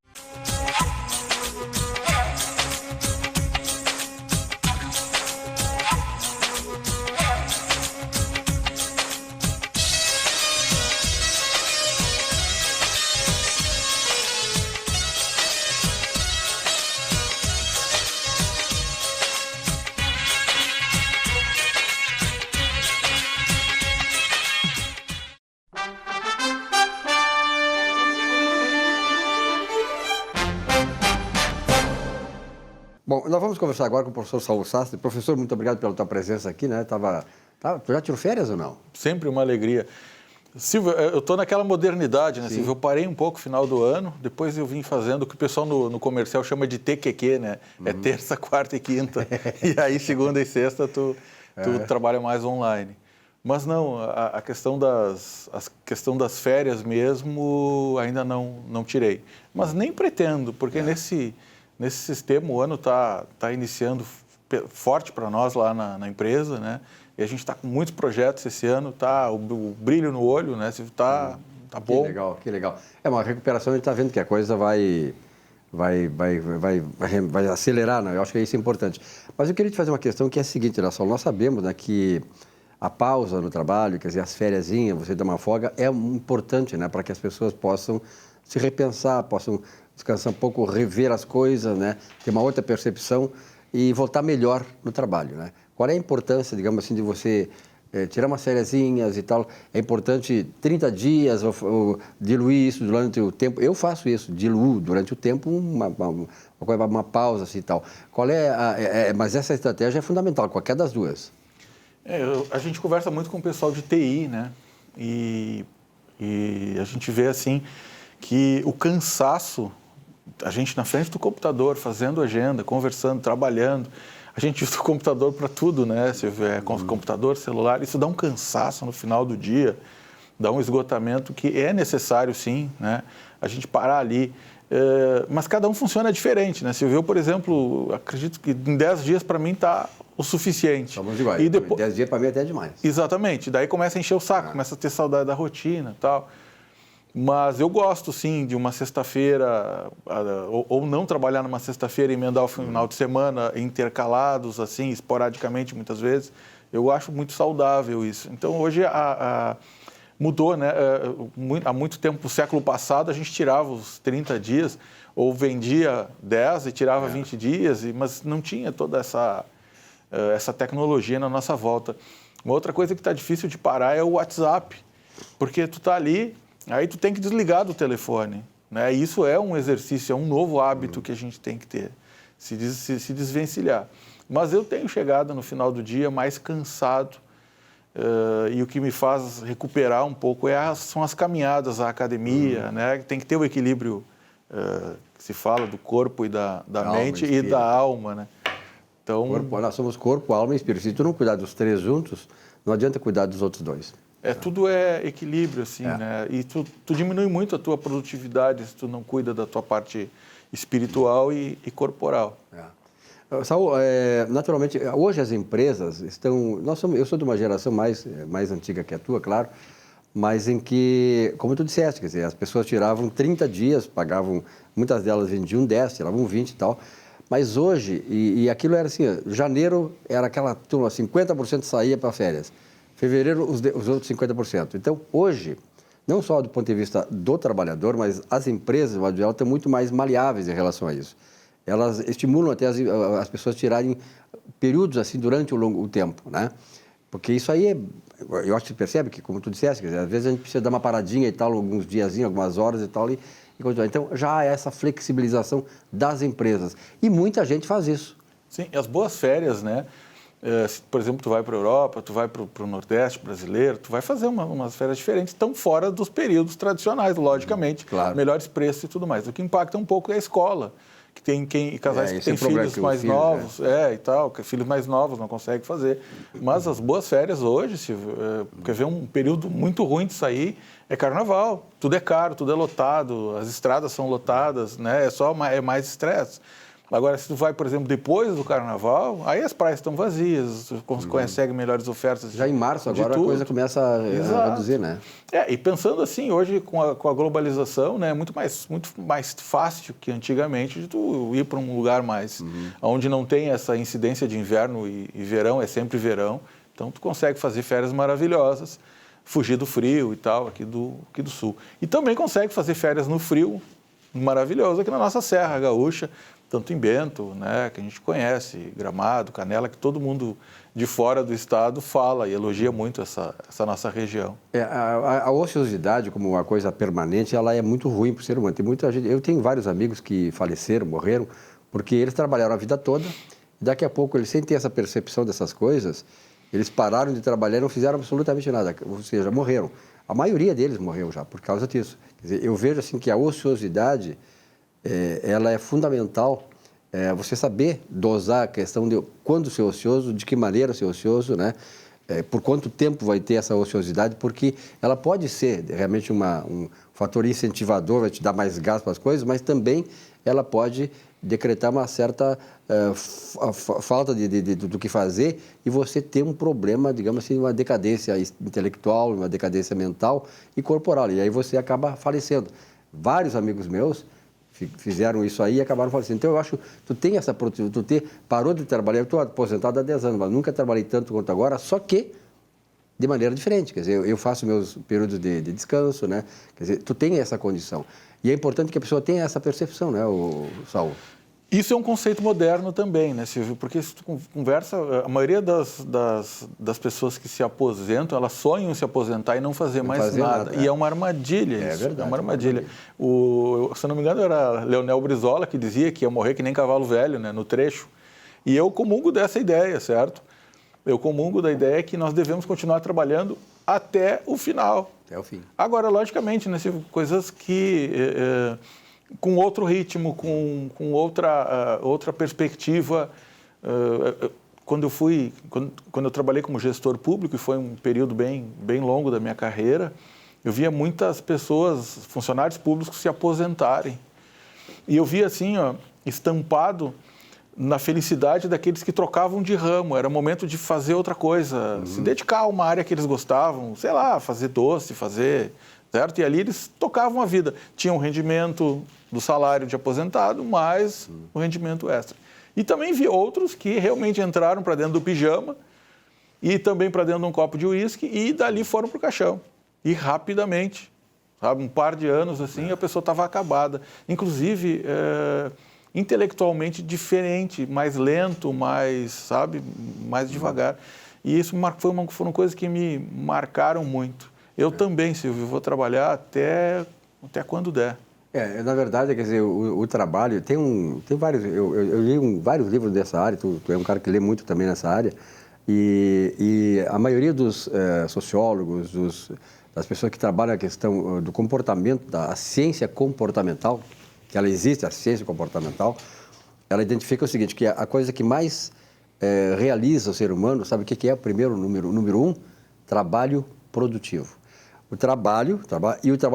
Bom, nós vamos conversar agora com o professor Saulo Sastre. Professor, muito obrigado pela tua presença aqui, né? Tu já tirou férias ou não? Sempre uma alegria. Silvio, eu estou naquela modernidade, né, Silvio? Eu parei um pouco no final do ano, depois eu vim fazendo o que o pessoal no comercial chama de TQQ, né? É terça, quarta e quinta. E aí, segunda e sexta, tu trabalha mais online. Mas não, a questão das férias mesmo, ainda não tirei. Mas nem pretendo, porque nesse sistema o ano está iniciando forte para nós lá na empresa, né? E a gente está com muitos projetos esse ano, tá o brilho no olho, né? Tá bom. Que legal. É uma recuperação, a gente está vendo que a coisa vai acelerar, né? Eu acho que isso é importante. Mas eu queria te fazer uma questão que é a seguinte, Saulo, nós sabemos, né, que a pausa no trabalho, quer dizer, as fériasinhas, você dar uma folga, é importante, né, para que as pessoas possam se repensar, possam descansar um pouco, rever as coisas, né, ter uma outra percepção e voltar melhor no trabalho, né? Qual é a importância, digamos assim, de você tirar umas fériasinhas e tal? É importante 30 dias ou diluir isso durante o tempo? Eu faço isso, diluo durante o tempo uma pausa assim, e tal. Mas essa estratégia é fundamental, qualquer das duas. A gente conversa muito com o pessoal de TI, né? E a gente vê assim que o cansaço, a gente na frente do computador, fazendo agenda, conversando, trabalhando, a gente usa o computador para tudo, né? Se é computador, celular, isso dá um cansaço no final do dia, dá um esgotamento que é necessário, sim, né? A gente parar ali. Mas cada um funciona diferente, né? Se eu, por exemplo, acredito que em 10 dias para mim está o suficiente. Somos iguais. E depois... 10 dias para mim é até demais. Exatamente. Daí começa a encher o saco, começa a ter saudade da rotina e tal. Mas eu gosto, sim, de uma sexta-feira, ou não trabalhar numa sexta-feira e emendar o final de semana intercalados, assim, esporadicamente, muitas vezes. Eu acho muito saudável isso. Então, hoje, mudou, né? Há muito tempo, no século passado, a gente tirava os 30 dias, ou vendia 10 e tirava 20 dias, mas não tinha toda essa tecnologia na nossa volta. Uma outra coisa que está difícil de parar é o WhatsApp, porque tu está ali... Aí tu tem que desligar do telefone, né? Isso é um exercício, é um novo hábito que a gente tem que ter, se desvencilhar. Mas eu tenho chegado no final do dia mais cansado, e o que me faz recuperar um pouco são as caminhadas à academia, né? Tem que ter o equilíbrio que se fala do corpo e da mente e da alma, né? Então, nós somos corpo, alma e espírito. Se tu não cuidar dos 3 juntos, não adianta cuidar dos outros 2. Tudo é equilíbrio, assim, né? E tu diminui muito a tua produtividade se tu não cuida da tua parte espiritual e corporal. Saul, naturalmente, hoje as empresas estão... eu sou de uma geração mais antiga que a tua, claro, mas em que, como tu disseste, quer dizer, as pessoas tiravam 30 dias, pagavam, muitas delas vendiam 10, tiravam 20 e tal, mas hoje, e aquilo era assim, janeiro era aquela turma, 50% saía para férias, fevereiro os outros 50%. Então, hoje, não só do ponto de vista do trabalhador, mas as empresas, de modo geral, estão muito mais maleáveis em relação a isso. Elas estimulam até as pessoas tirarem períodos assim durante o tempo, né? Porque isso aí eu acho que você percebe que, como tu disseste, quer dizer, às vezes a gente precisa dar uma paradinha e tal, alguns diazinhos, algumas horas e tal, e continuar. Então, já há essa flexibilização das empresas. E muita gente faz isso. Sim, as boas férias, né? Se, por exemplo, tu vai para a Europa, tu vai para o Nordeste brasileiro, tu vai fazer umas férias diferentes, estão fora dos períodos tradicionais, logicamente, claro. Melhores preços e tudo mais. O que impacta um pouco é a escola, que tem casais que têm filhos mais novos, e tal, que filhos mais novos não conseguem fazer. Mas as boas férias hoje, quer ver um período muito ruim de sair, é carnaval. Tudo é caro, tudo é lotado, as estradas são lotadas, né? É mais estresse. Agora, se tu vai, por exemplo, depois do carnaval, aí as praias estão vazias, tu consegue melhores ofertas. Já em março, agora a coisa começa a reduzir, né? E pensando assim, hoje com a globalização, né, é muito mais fácil que antigamente de tu ir para um lugar mais, onde não tem essa incidência de inverno e verão, é sempre verão. Então, tu consegue fazer férias maravilhosas, fugir do frio e tal, aqui do sul. E também consegue fazer férias no frio maravilhoso aqui na nossa Serra Gaúcha, tanto em Bento, né, que a gente conhece, Gramado, Canela, que todo mundo de fora do estado fala e elogia muito essa nossa região. A ociosidade, como uma coisa permanente, ela é muito ruim para o ser humano. Tem muita gente, eu tenho vários amigos que faleceram, morreram, porque eles trabalharam a vida toda, e daqui a pouco, eles sem ter essa percepção dessas coisas, eles pararam de trabalhar e não fizeram absolutamente nada, ou seja, morreram. A maioria deles morreu já por causa disso. Quer dizer, eu vejo assim que a ociosidade ela é fundamental, você saber dosar a questão de quando ser ocioso, de que maneira ser ocioso, né? Por quanto tempo vai ter essa ociosidade, porque ela pode ser realmente um fator incentivador, vai te dar mais gás para as coisas, mas também ela pode decretar uma certa falta do que fazer e você ter um problema, digamos assim, uma decadência intelectual, uma decadência mental e corporal, e aí você acaba falecendo. Vários amigos meus fizeram isso aí e acabaram falecendo. Então, eu acho que tu tem essa proteção, parou de trabalhar, eu estou aposentado há 10 anos, mas nunca trabalhei tanto quanto agora, só que de maneira diferente. Quer dizer, eu faço meus períodos de descanso, né? Quer dizer, tu tem essa condição. E é importante que a pessoa tenha essa percepção, né, Saul? Isso é um conceito moderno também, né, Silvio? Porque se tu conversa, a maioria das pessoas que se aposentam, elas sonham em se aposentar e não fazer mais nada. E é uma armadilha isso. É verdade. É uma armadilha. Se eu não me engano, era Leonel Brizola que dizia que ia morrer que nem cavalo velho, né, no trecho. E eu comungo dessa ideia, certo? Eu comungo da ideia que nós devemos continuar trabalhando até o final. Até o fim. Agora, logicamente, né, Silvio, coisas que... com outro ritmo, com outra perspectiva. Quando eu trabalhei como gestor público, e foi um período bem longo da minha carreira, eu via muitas pessoas, funcionários públicos, se aposentarem. E eu via assim, estampado na felicidade daqueles que trocavam de ramo. Era momento de fazer outra coisa, se dedicar a uma área que eles gostavam, sei lá, fazer doce, certo? E ali eles tocavam a vida. Tinham um rendimento do salário de aposentado, mais um rendimento extra. E também vi outros que realmente entraram para dentro do pijama e também para dentro de um copo de uísque e dali foram para o caixão. E rapidamente, sabe, um par de anos assim, a pessoa estava acabada. Inclusive, intelectualmente diferente, mais lento, mais devagar. E isso foram coisas que me marcaram muito. Eu também, Silvio, vou trabalhar até quando der. Na verdade, quer dizer, o trabalho tem vários. Eu li vários livros dessa área. Tu é um cara que lê muito também nessa área. E a maioria dos sociólogos, das pessoas que trabalham a questão do comportamento, da ciência comportamental, que ela existe, a ciência comportamental, ela identifica o seguinte, que a coisa que mais realiza o ser humano, sabe o que é o primeiro número 1? Trabalho produtivo. O trabalho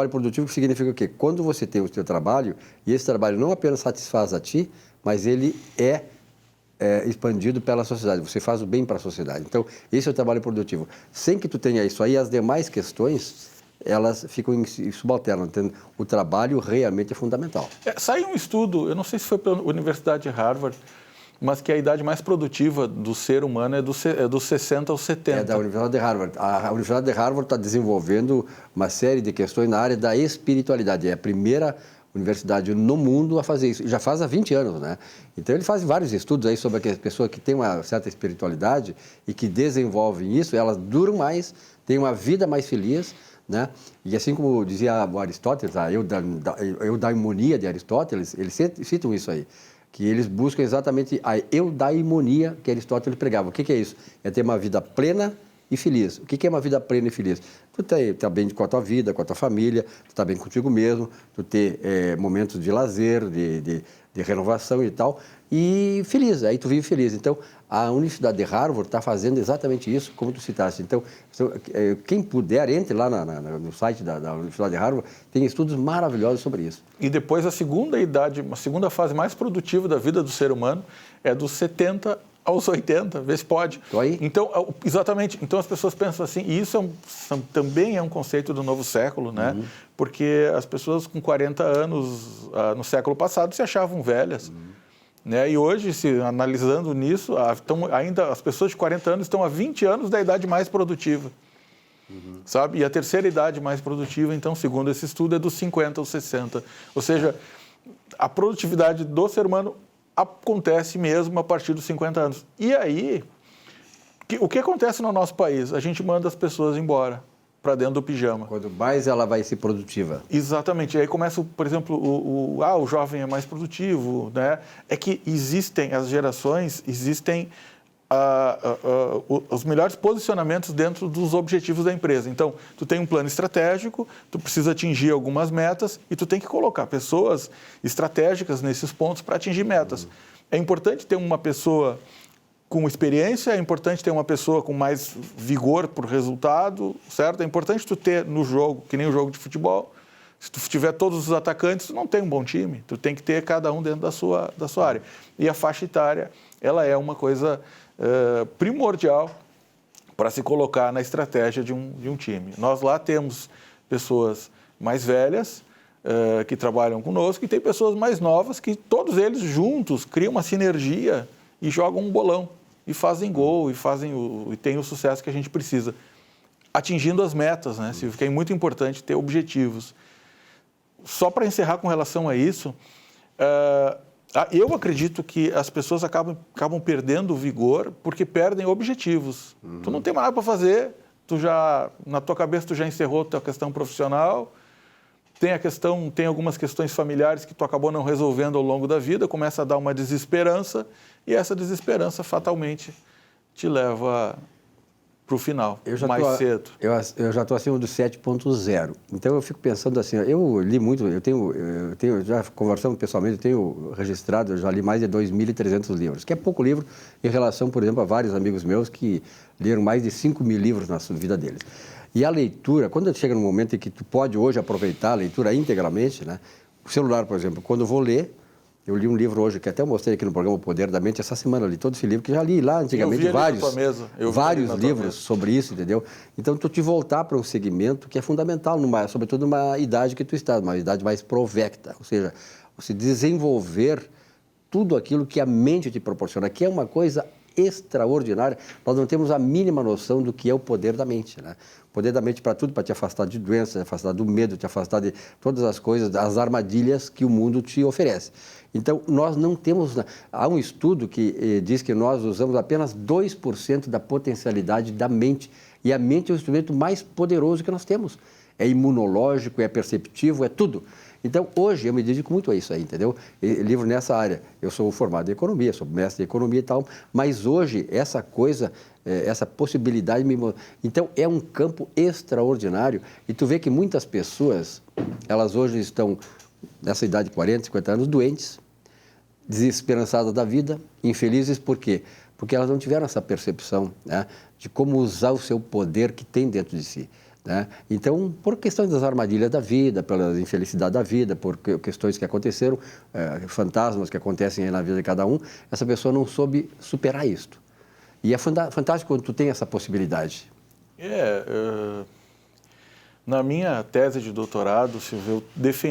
produtivo significa o quê? Quando você tem o seu trabalho, e esse trabalho não apenas satisfaz a ti, mas ele é expandido pela sociedade. Você faz o bem para a sociedade. Então, esse é o trabalho produtivo. Sem que tu tenha isso aí, as demais questões, elas ficam em subalterno. Então, o trabalho realmente é fundamental. Saiu um estudo, eu não sei se foi pela Universidade de Harvard, mas que a idade mais produtiva do ser humano é dos 60 aos 70. É da Universidade de Harvard. A Universidade de Harvard está desenvolvendo uma série de questões na área da espiritualidade. É a primeira universidade no mundo a fazer isso. Já faz há 20 anos, né? Então, ele faz vários estudos aí sobre as pessoas que têm uma certa espiritualidade e que desenvolvem isso, elas duram mais, têm uma vida mais feliz, né? E assim como dizia o Aristóteles, a eudaimonia de Aristóteles, eles citam isso aí, que eles buscam exatamente a eudaimonia que Aristóteles pregava. O que é isso? É ter uma vida plena e feliz. O que é uma vida plena e feliz? Tu tá bem com a tua vida, com a tua família, tu tá bem contigo mesmo, tu ter momentos de lazer, de renovação e tal, e feliz, aí tu vive feliz. Então, a Universidade de Harvard está fazendo exatamente isso, como tu citaste. Então, quem puder, entre lá no site da Universidade de Harvard, tem estudos maravilhosos sobre isso. E depois a segunda fase mais produtiva da vida do ser humano é dos 70 aos 80, vê se pode. Tô aí. Então, exatamente. Então, as pessoas pensam assim, e isso também é um conceito do novo século, né? Uhum. Porque as pessoas com 40 anos no século passado se achavam velhas. Uhum. Né? E hoje, analisando nisso, ainda as pessoas de 40 anos estão há 20 anos da idade mais produtiva. Uhum. Sabe? E a terceira idade mais produtiva, então, segundo esse estudo, é dos 50 aos 60. Ou seja, a produtividade do ser humano acontece mesmo a partir dos 50 anos. E aí, o que acontece no nosso país? A gente manda as pessoas embora para dentro do pijama. Quanto mais ela vai ser produtiva. Exatamente. E aí começa, por exemplo, o jovem é mais produtivo, né? É que existem as gerações, os melhores posicionamentos dentro dos objetivos da empresa. Então, tu tem um plano estratégico, tu precisa atingir algumas metas e tu tem que colocar pessoas estratégicas nesses pontos para atingir metas. É importante ter uma pessoa com experiência, é importante ter uma pessoa com mais vigor por resultado, certo? É importante tu ter no jogo, que nem o jogo de futebol, se tu tiver todos os atacantes, tu não tem um bom time, tu tem que ter cada um dentro da sua área. E a faixa etária, ela é uma coisa primordial para se colocar na estratégia de um time. Nós lá temos pessoas mais velhas que trabalham conosco e tem pessoas mais novas que todos eles juntos criam uma sinergia e jogam um bolão e fazem gol e têm o sucesso que a gente precisa, atingindo as metas, né? Que é muito importante ter objetivos. Só para encerrar com relação a isso, eu acredito que as pessoas acabam perdendo o vigor porque perdem objetivos. Uhum. Tu não tem mais nada para fazer, na tua cabeça tu já encerrou a tua questão profissional, tem algumas questões familiares que tu acabou não resolvendo ao longo da vida, começa a dar uma desesperança e essa desesperança fatalmente te leva para o final, cedo. Eu já estou acima do 7.0. Então, eu fico pensando assim, eu li muito, eu tenho já conversando pessoalmente, eu tenho registrado, eu já li mais de 2.300 livros, que é pouco livro em relação, por exemplo, a vários amigos meus que leram mais de 5.000 livros na vida deles. E a leitura, quando chega no momento em que tu pode hoje aproveitar a leitura integralmente, né? O celular, por exemplo, quando eu vou ler, eu li um livro hoje, que até eu mostrei aqui no programa O Poder da Mente, essa semana eu li todo esse livro, que já li lá antigamente vários livros sobre isso, entendeu? Então, tu te voltar para um segmento que é fundamental, sobretudo numa idade que tu estás, uma idade mais provecta, ou seja, você desenvolver tudo aquilo que a mente te proporciona, que é uma coisa extraordinária. Nós não temos a mínima noção do que é o poder da mente, né? O poder da mente para tudo, para te afastar de doenças, te afastar do medo, te afastar de todas as coisas, as armadilhas que o mundo te oferece. Então, nós não temos... Há um estudo que diz que nós usamos apenas 2% da potencialidade da mente. E a mente é o instrumento mais poderoso que nós temos. É imunológico, é perceptivo, é tudo. Então, hoje, eu me dedico muito a isso aí, entendeu? Livro nessa área. Eu sou formado em economia, sou mestre em economia e tal, mas hoje, essa coisa, essa possibilidade me... Então, é um campo extraordinário e tu vê que muitas pessoas, elas hoje estão, nessa idade de 40, 50 anos, doentes, desesperançadas da vida, infelizes, por quê? Porque elas não tiveram essa percepção, né, de como usar o seu poder que tem dentro de si. Né? Então, por questões das armadilhas da vida, pela infelicidade da vida, por questões que aconteceram, fantasmas que acontecem aí na vida de cada um, essa pessoa não soube superar isto. E é fantástico quando tu tem essa possibilidade. Na minha tese de doutorado, Silvio,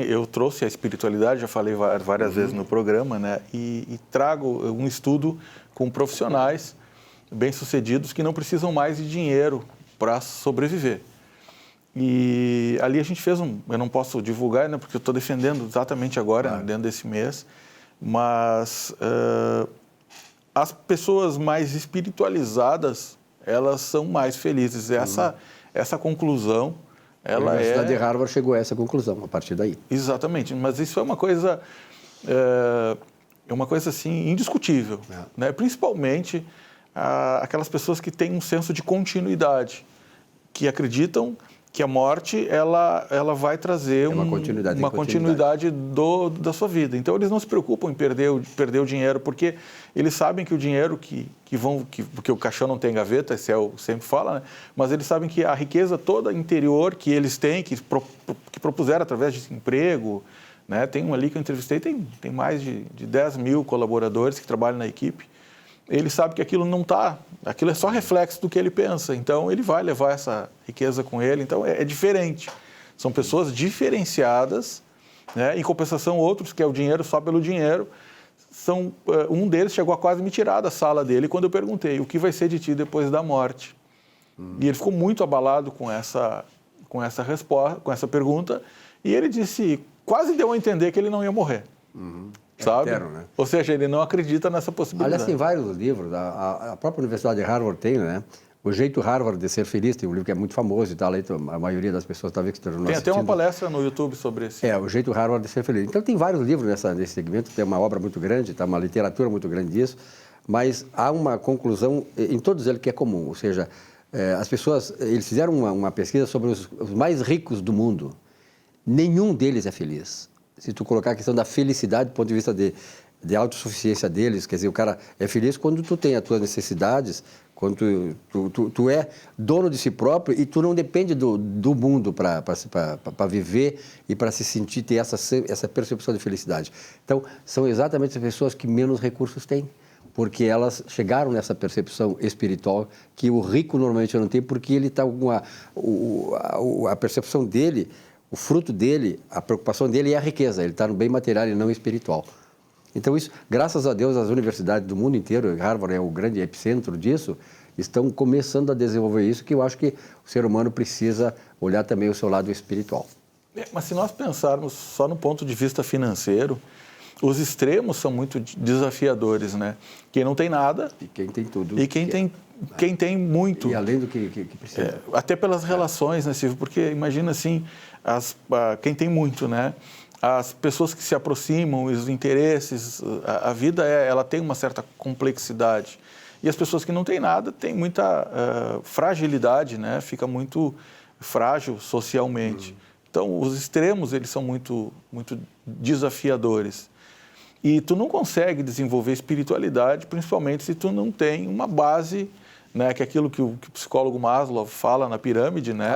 eu trouxe a espiritualidade, já falei várias vezes no programa, né? E trago um estudo com profissionais bem-sucedidos que não precisam mais de dinheiro para sobreviver. E ali a gente fez eu não posso divulgar, né, porque eu estou defendendo exatamente agora, né, dentro desse mês, mas as pessoas mais espiritualizadas, elas são mais felizes. Essa conclusão... A Universidade de Harvard chegou a essa conclusão, a partir daí. Exatamente, mas isso é uma coisa assim, indiscutível, né? Principalmente aquelas pessoas que têm um senso de continuidade, que acreditam que a morte ela vai trazer uma continuidade da sua vida. Então, eles não se preocupam em perder o dinheiro, porque eles sabem que o dinheiro porque o caixão não tem gaveta, esse sempre fala, né? Mas eles sabem que a riqueza toda interior que eles têm, que propuseram através de emprego, né? Tem um ali que eu entrevistei, tem mais de 10 mil colaboradores que trabalham na equipe. Ele sabe que aquilo aquilo é só reflexo do que ele pensa, então ele vai levar essa riqueza com ele, então é diferente. São pessoas diferenciadas, né? Em compensação, outros, que é o dinheiro só pelo dinheiro, um deles chegou a quase me tirar da sala dele quando eu perguntei: o que vai ser de ti depois da morte? E ele ficou muito abalado com essa resposta, com essa pergunta, e ele disse, quase deu a entender que ele não ia morrer. Sabe? Eterno, né? Ou seja, ele não acredita nessa possibilidade. Aliás, tem vários livros, a própria Universidade de Harvard tem, né? O Jeito Harvard de Ser Feliz, tem um livro que é muito famoso e tal, a maioria das pessoas talvez que estão assistindo. Tem até uma palestra no YouTube sobre esse. O Jeito Harvard de Ser Feliz. Então tem vários livros nesse segmento, tem uma obra muito grande, tá, uma literatura muito grande disso, mas há uma conclusão em todos eles que é comum, ou seja, as pessoas, eles fizeram uma pesquisa sobre os mais ricos do mundo, nenhum deles é feliz. Se tu colocar a questão da felicidade do ponto de vista de autossuficiência deles, quer dizer, o cara é feliz quando tu tem as tuas necessidades, quando tu é dono de si próprio e tu não depende do mundo para viver e para se sentir, ter essa percepção de felicidade. Então, são exatamente as pessoas que menos recursos têm, porque elas chegaram nessa percepção espiritual que o rico normalmente não tem, porque ele está com a percepção dele, o fruto dele, a preocupação dele é a riqueza, ele está no bem material e não espiritual. Então isso, graças a Deus, as universidades do mundo inteiro, Harvard é o grande epicentro disso, estão começando a desenvolver isso, que eu acho que o ser humano precisa olhar também o seu lado espiritual. Mas se nós pensarmos só no ponto de vista financeiro, os extremos são muito desafiadores, né? Quem não tem nada... E quem tem tudo. E quem tem muito. E além do que precisa. Até pelas relações, né, Silvio? Porque imagina assim, quem tem muito, né? As pessoas que se aproximam, os interesses, a vida ela tem uma certa complexidade. E as pessoas que não têm nada têm muita fragilidade, né? Fica muito frágil socialmente. Então, os extremos, eles são muito, muito desafiadores. E tu não consegue desenvolver espiritualidade, principalmente se tu não tem uma base, né, que é aquilo que o psicólogo Maslow fala na pirâmide, né?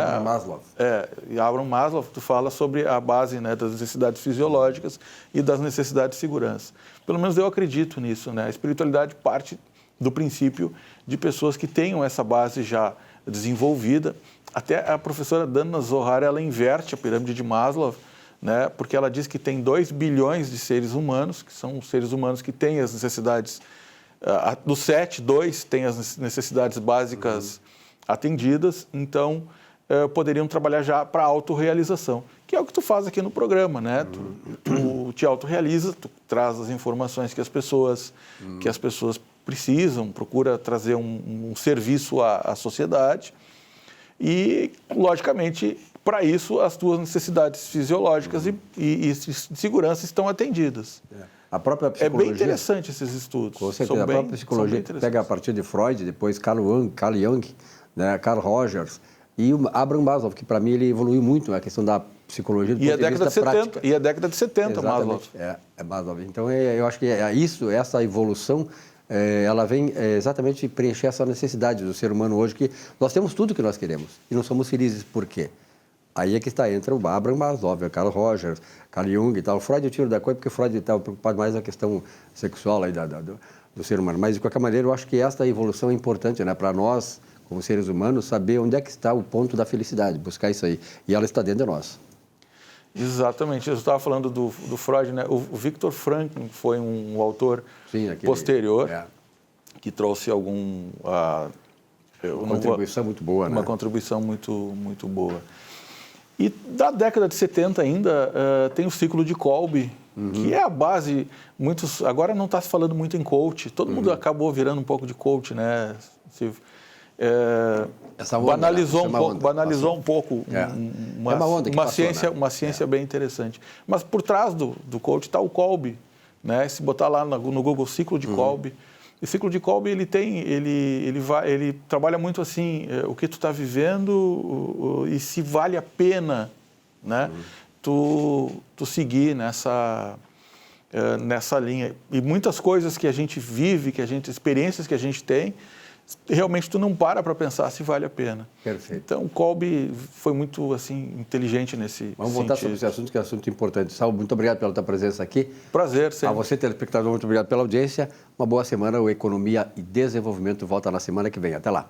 Abraham Maslow, tu fala sobre a base, né, das necessidades fisiológicas e das necessidades de segurança. Pelo menos eu acredito nisso, né? A espiritualidade parte do princípio de pessoas que tenham essa base já desenvolvida. Até a professora Dana Zohar, ela inverte a pirâmide de Maslow, né? Porque ela diz que tem 2 bilhões de seres humanos, que são os seres humanos que têm as necessidades, dos 7, 2 têm as necessidades básicas atendidas, então poderiam trabalhar já para a autorrealização, que é o que tu faz aqui no programa, né? Tu te autorrealiza, tu traz as informações que as pessoas precisam, procura trazer um serviço à sociedade e, logicamente, para isso as tuas necessidades fisiológicas e segurança estão atendidas. A própria psicologia... É bem interessante esses estudos. Com certeza, a própria psicologia pega a partir de Freud, depois Carl Jung, né, Carl Rogers e o Abraham Maslow, que para mim ele evoluiu muito na questão da psicologia do ponto de vista prático. E a década de 70, Maslow. É Maslow. Então, eu acho que essa evolução, ela vem exatamente preencher essa necessidade do ser humano hoje, que nós temos tudo que nós queremos e não somos felizes. Por quê? Aí é que entra o Abraham Maslow, o Carl Rogers, Carl Jung e tal. Freud eu tiro da coisa porque Freud estava preocupado mais na questão sexual aí do ser humano. Mas, de qualquer maneira, eu acho que esta evolução é importante, né, para nós, como seres humanos, saber onde é que está o ponto da felicidade, buscar isso aí. E ela está dentro de nós. Exatamente. Eu estava falando do Freud, né? O Viktor Frankl foi um autor posterior que trouxe uma contribuição muito boa, né? Uma contribuição muito boa. E da década de 70 ainda tem o ciclo de Kolbe, que é a base. Agora não está se falando muito em coach. Todo mundo acabou virando um pouco de coach, né? Banalizou um pouco uma ciência bem interessante. Mas por trás do coach está o Kolbe, né? Se botar lá no Google ciclo de Kolbe, o ciclo de Kolbe ele trabalha muito assim o que tu está vivendo e se vale a pena, né? Tu seguir nessa linha. E muitas coisas que a gente vive, experiências que a gente tem, realmente tu não para pensar se vale a pena. Perfeito. Então, o Kolbe foi muito assim, inteligente nesse sentido. Vamos voltar sobre esse assunto, que é um assunto importante. Saulo, muito obrigado pela tua presença aqui. Prazer, sempre. A você, telespectador, muito obrigado pela audiência. Uma boa semana. O Economia e Desenvolvimento volta na semana que vem. Até lá.